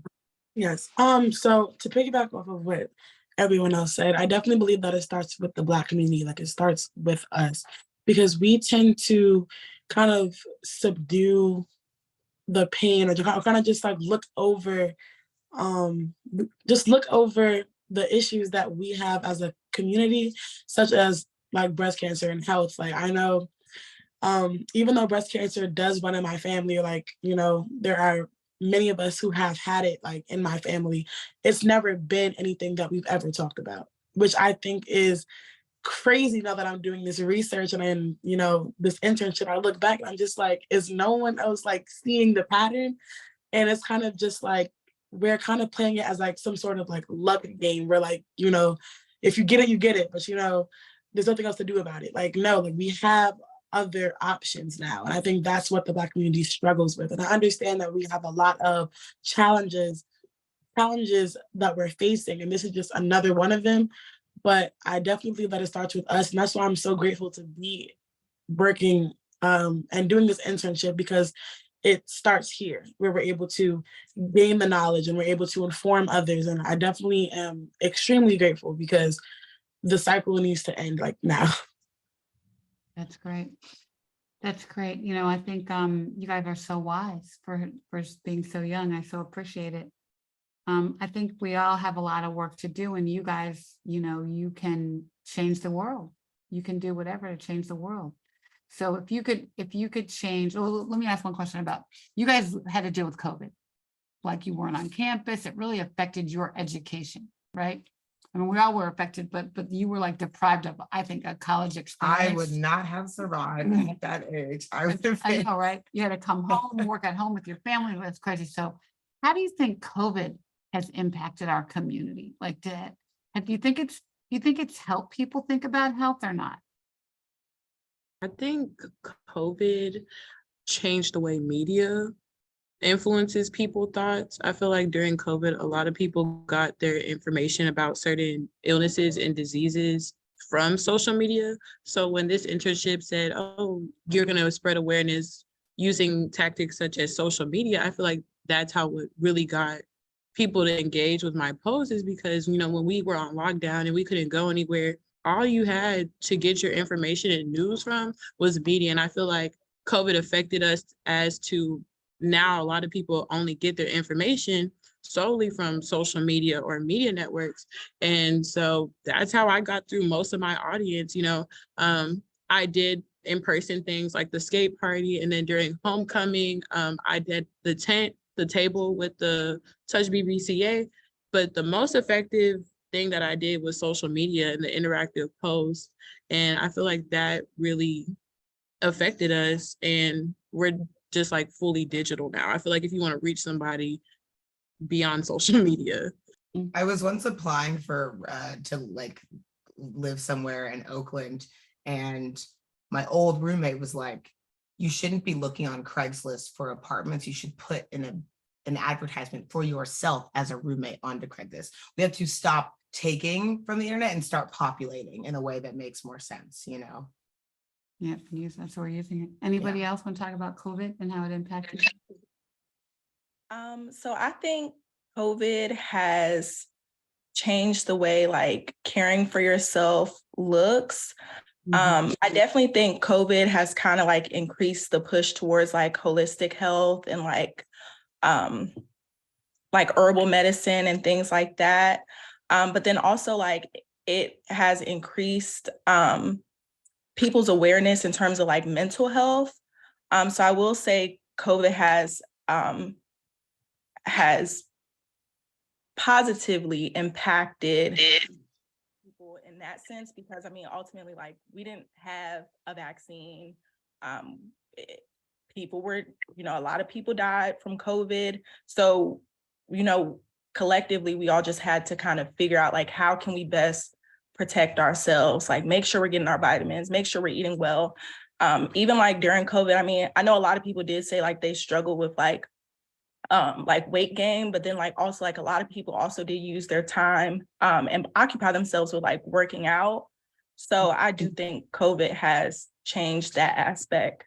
Yes. So to piggyback off of what everyone else said, I definitely believe that it starts with the Black community. Like, it starts with us, because we tend to kind of subdue the pain, or to kind of just like look over the issues that we have as a community, such as like breast cancer and health. Like, I know, even though breast cancer does run in my family, like, you know, there are many of us who have had it, like, in my family. It's never been anything that we've ever talked about, which I think is crazy. Now that I'm doing this research and I'm, you know, this internship, I look back and I'm just like, is no one else like seeing the pattern? And it's kind of just like, we're kind of playing it as like some sort of like luck game where, like, you know, if you get it, you get it, but, you know, there's nothing else to do about it. Like, no, like, we have other options now. And I think that's what the Black community struggles with. And I understand that we have a lot of challenges that we're facing, and this is just another one of them. But I definitely believe that it starts with us. And that's why I'm so grateful to be working and doing this internship, because it starts here, where we're able to gain the knowledge and we're able to inform others. And I definitely am extremely grateful, because the cycle needs to end like now. That's great. That's great. You know, I think you guys are so wise for being so young. I so appreciate it. I think we all have a lot of work to do, and you guys, you know, you can change the world. You can do whatever to change the world. So if you could change, well, let me ask one question about, you guys had to deal with COVID. Like, you weren't on campus. It really affected your education, right? I mean, we all were affected, but you were like deprived of, I think, a college experience. I would not have survived at that age. I would have I been. know, right? You had to come home, work at home with your family. That's crazy. So how do you think COVID has impacted our community? Like, do you think it's helped people think about health or not? I think COVID changed the way media influences people's thoughts. I feel like during COVID, a lot of people got their information about certain illnesses and diseases from social media. So when this internship said, oh, you're going to spread awareness using tactics such as social media, I feel like that's how it really got people to engage with my posts, is because, you know, when we were on lockdown and we couldn't go anywhere, all you had to get your information and news from was media. And I feel like COVID affected us as to now a lot of people only get their information solely from social media or media networks. And so that's how I got through most of my audience. You know, I did in-person things like the skate party, and then during homecoming, I did the table with the Touch BBCA. But the most effective thing that I did was social media and the interactive posts. And I feel like that really affected us, and we're just like fully digital now. I feel like if you want to reach somebody beyond social media. I was once applying for to like live somewhere in Oakland, and my old roommate was like, you shouldn't be looking on Craigslist for apartments. You should put in an advertisement for yourself as a roommate onto Craigslist. We have to stop taking from the internet and start populating in a way that makes more sense, you know? Yeah, that's what we're using it. Anybody else want to talk about COVID and how it impacted? So I think COVID has changed the way like caring for yourself looks. I definitely think COVID has kind of like increased the push towards like holistic health and like herbal medicine and things like that. But then also like it has increased people's awareness in terms of like mental health. So I will say COVID has positively impacted people in that sense, because I mean, ultimately, like, we didn't have a vaccine. people were, a lot of people died from COVID. So, collectively, we all just had to kind of figure out like, how can we best protect ourselves, like make sure we're getting our vitamins, make sure we're eating well. Even like during COVID, I mean, I know a lot of people did say like they struggle with like weight gain, but then like also like a lot of people also did use their time and occupy themselves with like working out. So I do think COVID has changed that aspect.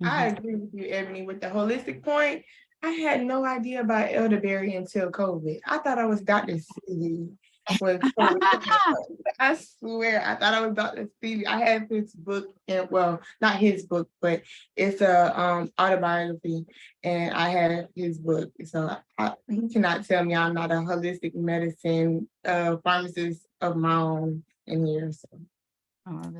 I agree with you, Ebony, with the holistic point. I had no idea about elderberry until COVID. I thought I was Dr. Seeley when COVID came. I swear, I thought I was Dr. Seeley. I have his book, and well, not his book, but it's a autobiography, and I have his book. So you cannot tell me I'm not a holistic medicine pharmacist of my own in here. So.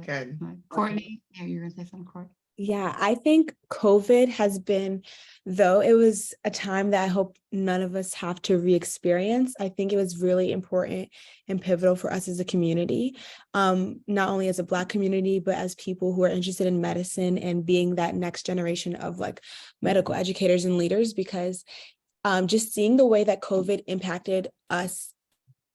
Good. Courtney, yeah, you're gonna say something, Courtney? Yeah, I think COVID has been, though it was a time that I hope none of us have to re-experience, I think it was really important and pivotal for us as a community, not only as a Black community, but as people who are interested in medicine and being that next generation of like medical educators and leaders, because just seeing the way that COVID impacted us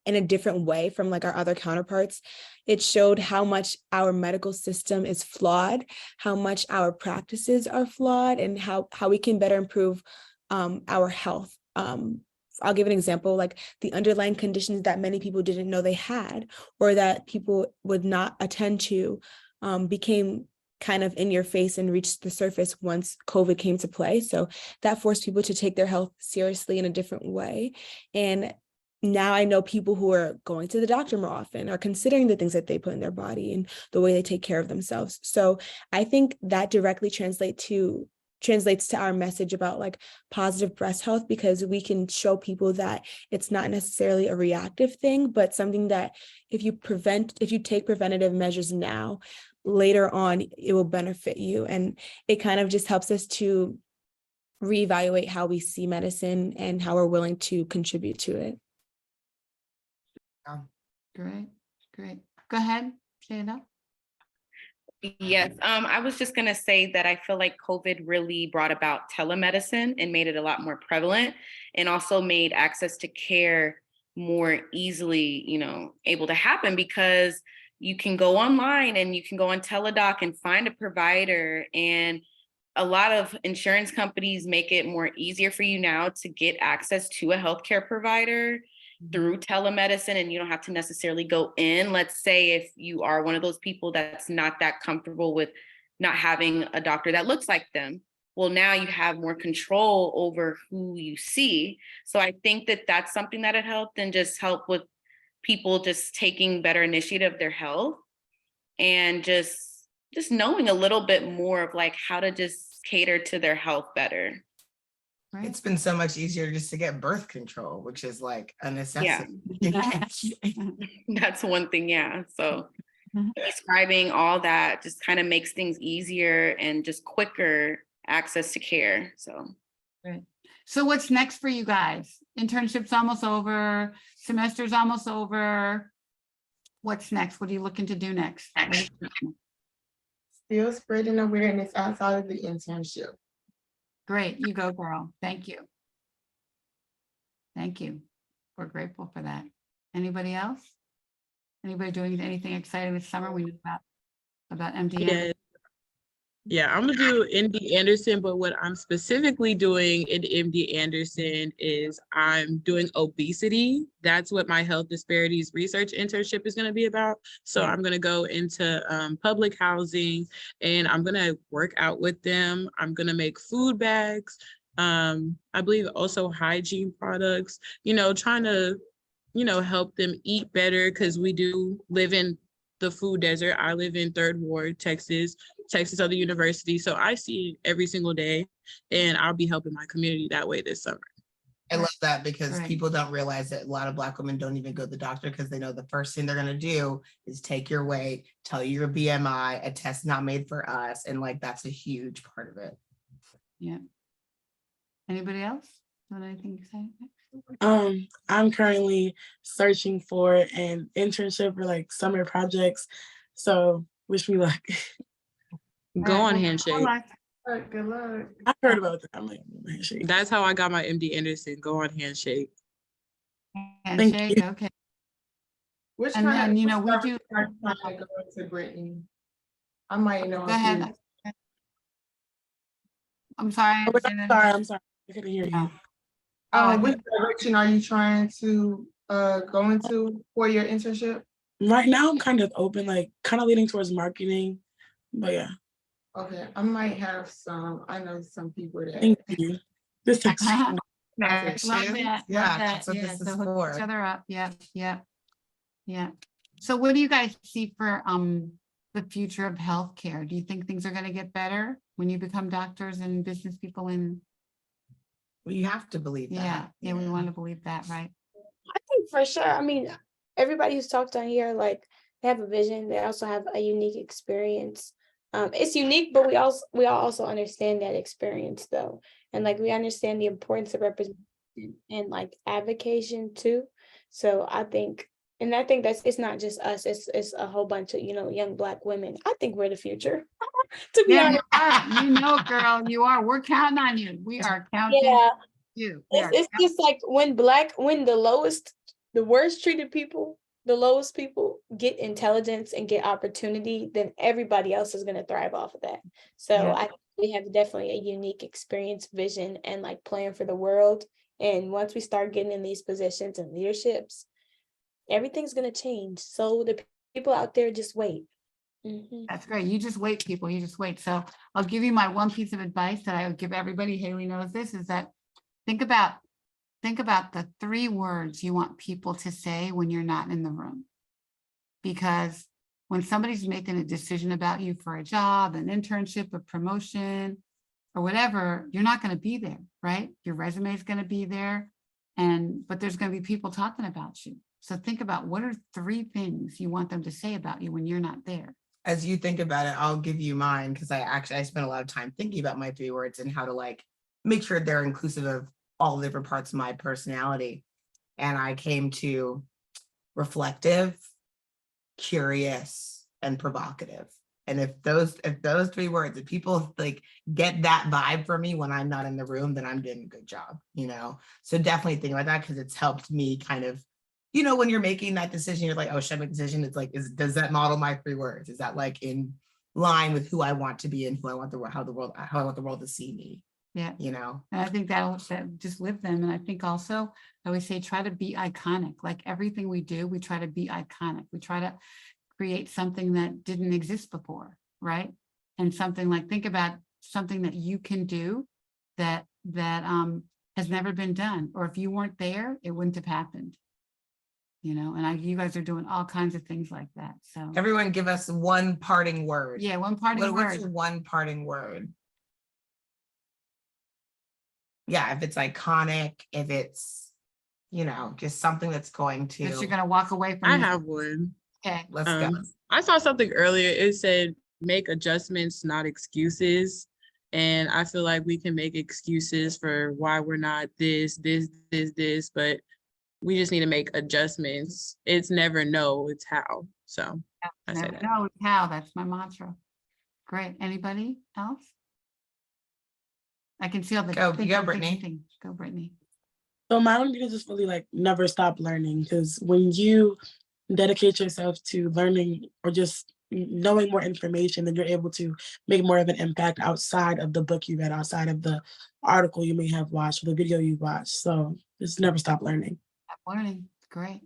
in a different way from like our other counterparts, it showed how much our medical system is flawed, how much our practices are flawed, and how we can better improve our health. I'll give an example, like the underlying conditions that many people didn't know they had, or that people would not attend to, became kind of in your face and reached the surface once COVID came to play. So that forced people to take their health seriously in a different way. And now I know people who are going to the doctor more often, are considering the things that they put in their body and the way they take care of themselves. So I think that directly translates to our message about like positive breast health, because we can show people that it's not necessarily a reactive thing, but something that if you take preventative measures now, later on, it will benefit you. And it kind of just helps us to reevaluate how we see medicine and how we're willing to contribute to it. Great. Go ahead, Shayna. Yes, I was just gonna say that I feel like COVID really brought about telemedicine and made it a lot more prevalent, and also made access to care more easily, able to happen, because you can go online and you can go on Teledoc and find a provider, and a lot of insurance companies make it more easier for you now to get access to a healthcare provider through telemedicine, and you don't have to necessarily go in. Let's say if you are one of those people that's not that comfortable with not having a doctor that looks like them, well, now you have more control over who you see. So I think that that's something that had helped, and just help with people just taking better initiative of their health, and just knowing a little bit more of like how to just cater to their health better. It's been so much easier just to get birth control, which is like a necessity. Yeah. That's one thing. Yeah. So prescribing all that just kind of makes things easier and just quicker access to care. So. Great. So what's next for you guys? Internship's almost over, semester's almost over. What's next? What are you looking to do next? Still spreading awareness outside of the internship. Great, you go, girl. Thank you. We're grateful for that. Anybody else? Anybody doing anything exciting this summer? We know about MD. Yeah, I'm gonna do MD Anderson, but what I'm specifically doing in MD Anderson is I'm doing obesity. That's what my health disparities research internship is gonna be about. So I'm gonna go into public housing, and I'm gonna work out with them. I'm gonna make food bags. I believe also hygiene products, trying to, help them eat better, because we do live in the food desert. I live in Third Ward, Texas Southern University. So I see it every single day, and I'll be helping my community that way this summer. I love that, because people don't realize that a lot of Black women don't even go to the doctor, because they know the first thing they're going to do is take your weight, tell you your BMI, a test not made for us. And like, that's a huge part of it. Yeah. Anybody else? Want anything to say? I'm currently searching for an internship for like summer projects. So wish me luck. Go on, handshake. Good luck. I heard about that. I'm like, handshake. That's how I got my MD Anderson. Go on handshake. Handshake, you. okay. Which And kind then, of you know, we which do. are you trying to go to Brittany? I might know. Go ahead. I'm sorry. Oh, wait, I'm sorry. I couldn't hear you. Which direction are you trying to go into for your internship? Right now, I'm kind of open, like kind of leaning towards marketing, but yeah. Okay, I might have some. I know some people that. Thank you. This is Love Connections. that. Yeah, Love that. that's what Yeah. this is So hook for. each other up. Yeah. Yeah. Yeah. So what do you guys see for the future of healthcare? Do you think things are going to get better when you become doctors and business people? And Well, you have to believe that. yeah, we want to believe that, right? I think for sure. I mean, everybody who's talked on here, like they have a vision. They also have a unique experience. It's unique, but we all also understand that experience though, and like we understand the importance of representation and like advocacy too. So I think that's it's not just us. It's a whole bunch of young Black women. I think we're the future. To be Yeah, honest, you know, girl, you are. We're counting on you. We are counting yeah. you. It's just like when the worst treated people, the lowest people get intelligence and get opportunity, then everybody else is going to thrive off of that. So Yeah. I think we have definitely a unique experience, vision, and like plan for the world. And once we start getting in these positions and leaderships, everything's going to change. So the people out there, just wait. That's great. You just wait, people. You just wait. So I'll give you my one piece of advice that I would give everybody. Haley knows this, is that think about the 3 words you want people to say when you're not in the room. Because when somebody's making a decision about you for a job, an internship, a promotion, or whatever, you're not going to be there, right? Your resume is going to be there, but there's going to be people talking about you. So think about, what are 3 things you want them to say about you when you're not there? As you think about it, I'll give you mine, because I spent a lot of time thinking about my 3 words and how to like make sure they're inclusive of all the different parts of my personality. And I came to reflective, curious, and provocative. And if those 3 words, if people like get that vibe from me when I'm not in the room, then I'm doing a good job, So definitely think about that, because it's helped me kind of, when you're making that decision, you're like, oh, should I make a decision? It's like, does that model my 3 words? Is that like in line with who I want to be and who I want how I want the world to see me? Yeah. And I think that just live them. And I think also, I always say, try to be iconic. Like everything we do, we try to be iconic. We try to create something that didn't exist before, right? And something like, think about something that you can do that has never been done. Or if you weren't there, it wouldn't have happened. And you guys are doing all kinds of things like that. So everyone give us one parting word. Yeah, one parting word. What's your one parting word? Yeah, if it's iconic, if it's, just something that's going to. That you're going to walk away from. I have one. Okay. Let's go. I saw something earlier. It said, make adjustments, not excuses. And I feel like we can make excuses for why we're not this, but we just need to make adjustments. It's never no, it's how. So I say that. No, it's how. That's my mantra. Great. Anybody else? I can feel the. Go, Brittany. Go, Brittany. So mine would be to just really like never stop learning, because when you dedicate yourself to learning or just knowing more information, then you're able to make more of an impact outside of the book you read, outside of the article you may have watched or the video you watched. So just never stop learning. Learning, great.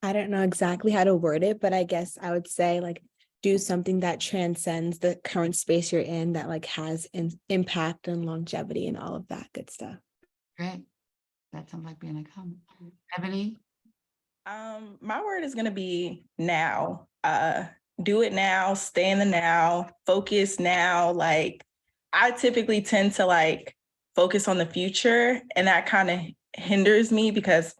I don't know exactly how to word it, but I guess I would say like do something that transcends the current space you're in, that like has an impact and longevity and all of that good stuff. Great. That sounds like being a comment. Ebony? My word is going to be now. Do it now, stay in the now, focus now. Like I typically tend to like focus on the future, and that kind of hinders me because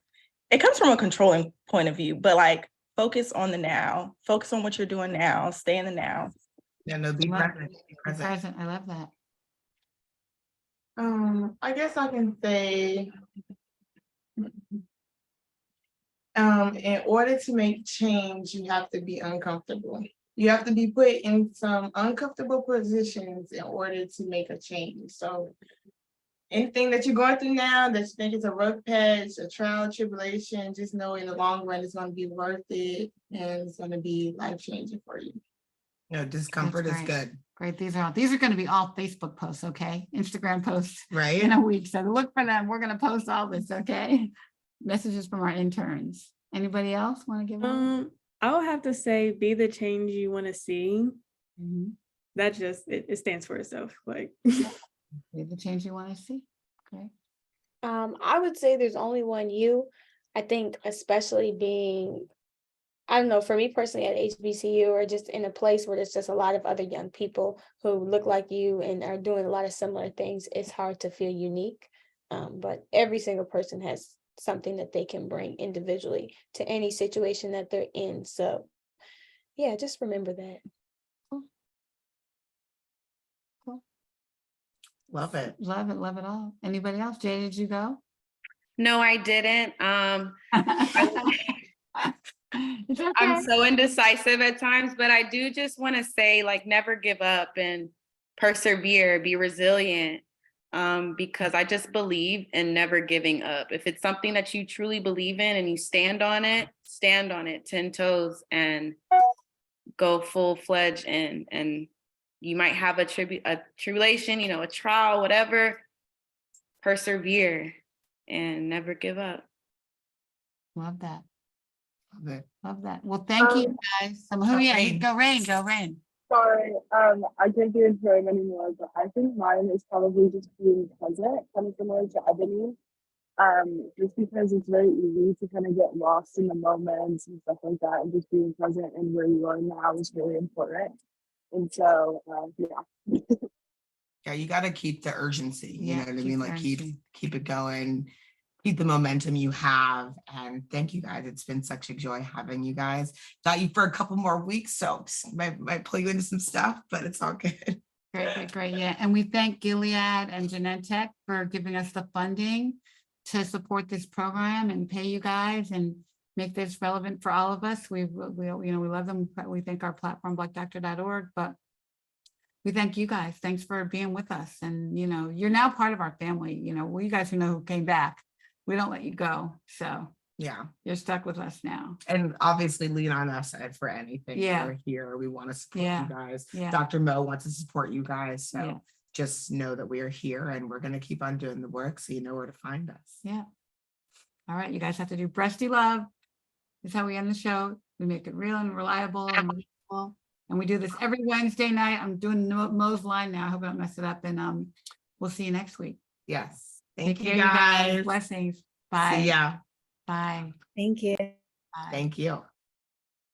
it comes from a controlling point of view, but like focus on the now, focus on what you're doing now, stay in the now. Yeah, no, be present. Be present. I love that. I guess I can say, in order to make change, you have to be uncomfortable. you have to be put in some uncomfortable positions in order to make a change. So anything that you're going through now that you think is a rough patch, a trial, tribulation, just know in the long run it's going to be worth it and it's going to be life changing for you. No, discomfort is great. good. Great. These are going to be all Facebook posts, okay? Instagram posts Right? in a week. So look for them. We're going to post all this, okay? Messages from our interns. Anybody else want to give one? I would have to say, be the change you want to see. Mhm. That just it stands for itself. Like, Be the change you want to see. Okay. I would say there's only one you. I think especially being, I don't know, for me personally at HBCU or just in a place where there's just a lot of other young people who look like you and are doing a lot of similar things, it's hard to feel unique. But every single person has something that they can bring individually to any situation that they're in. So yeah, just remember that. Love it. Love it. Love it all. Anybody else? Jay, did you go? No, I didn't. It's okay. I'm so indecisive at times, but I do just want to say, like, never give up and persevere, be resilient, because I just believe in never giving up. If it's something that you truly believe in and you stand on it 10 toes and go full-fledged in. And you might have a tribulation, a trial, whatever. Persevere and never give up. Love that. Love it. Love that. Well, thank you guys. Rain. Go Rain. Go Rain. Sorry, I can't get into it anymore, but I think mine is probably just being present, kind of similar to Ebony. Just because it's very easy to kind of get lost in the moments and stuff like that, and just being present and where you are now is really important. And so, yeah. Yeah, you got to keep the urgency. You Yeah, know what I keep mean? the Like urgency. keep it going. Keep the momentum you have. And thank you guys. It's been such a joy having you guys. Got you for a couple more weeks, so might pull you into some stuff, but it's all good. Great. Yeah. And we thank Gilead and Genentech for giving us the funding to support this program and pay you guys and make this relevant for all of us. We love them. We thank our platform, blackdoctor.org, but we thank you guys. Thanks for being with us. And, you're now part of our family. You guys who know who came back, we don't let you go. So Yeah. you're stuck with us now. And obviously lean on us for anything. Yeah. We're here. We want to support Yeah. you guys. Yeah. Dr. Mo wants to support you guys. So Yeah. just know that we are here and we're going to keep on doing the work so you know where to find us. Yeah. All right. You guys have to do Breasty Love. This is how we end the show. We make it real and reliable and relatable. And we do this every Wednesday night. I'm doing Mo's line now. I hope I don't mess it up. And we'll see you next week. Yes. Take Thank you care, guys. Blessings. Bye. See ya. Bye. Thank you. Bye. Thank you.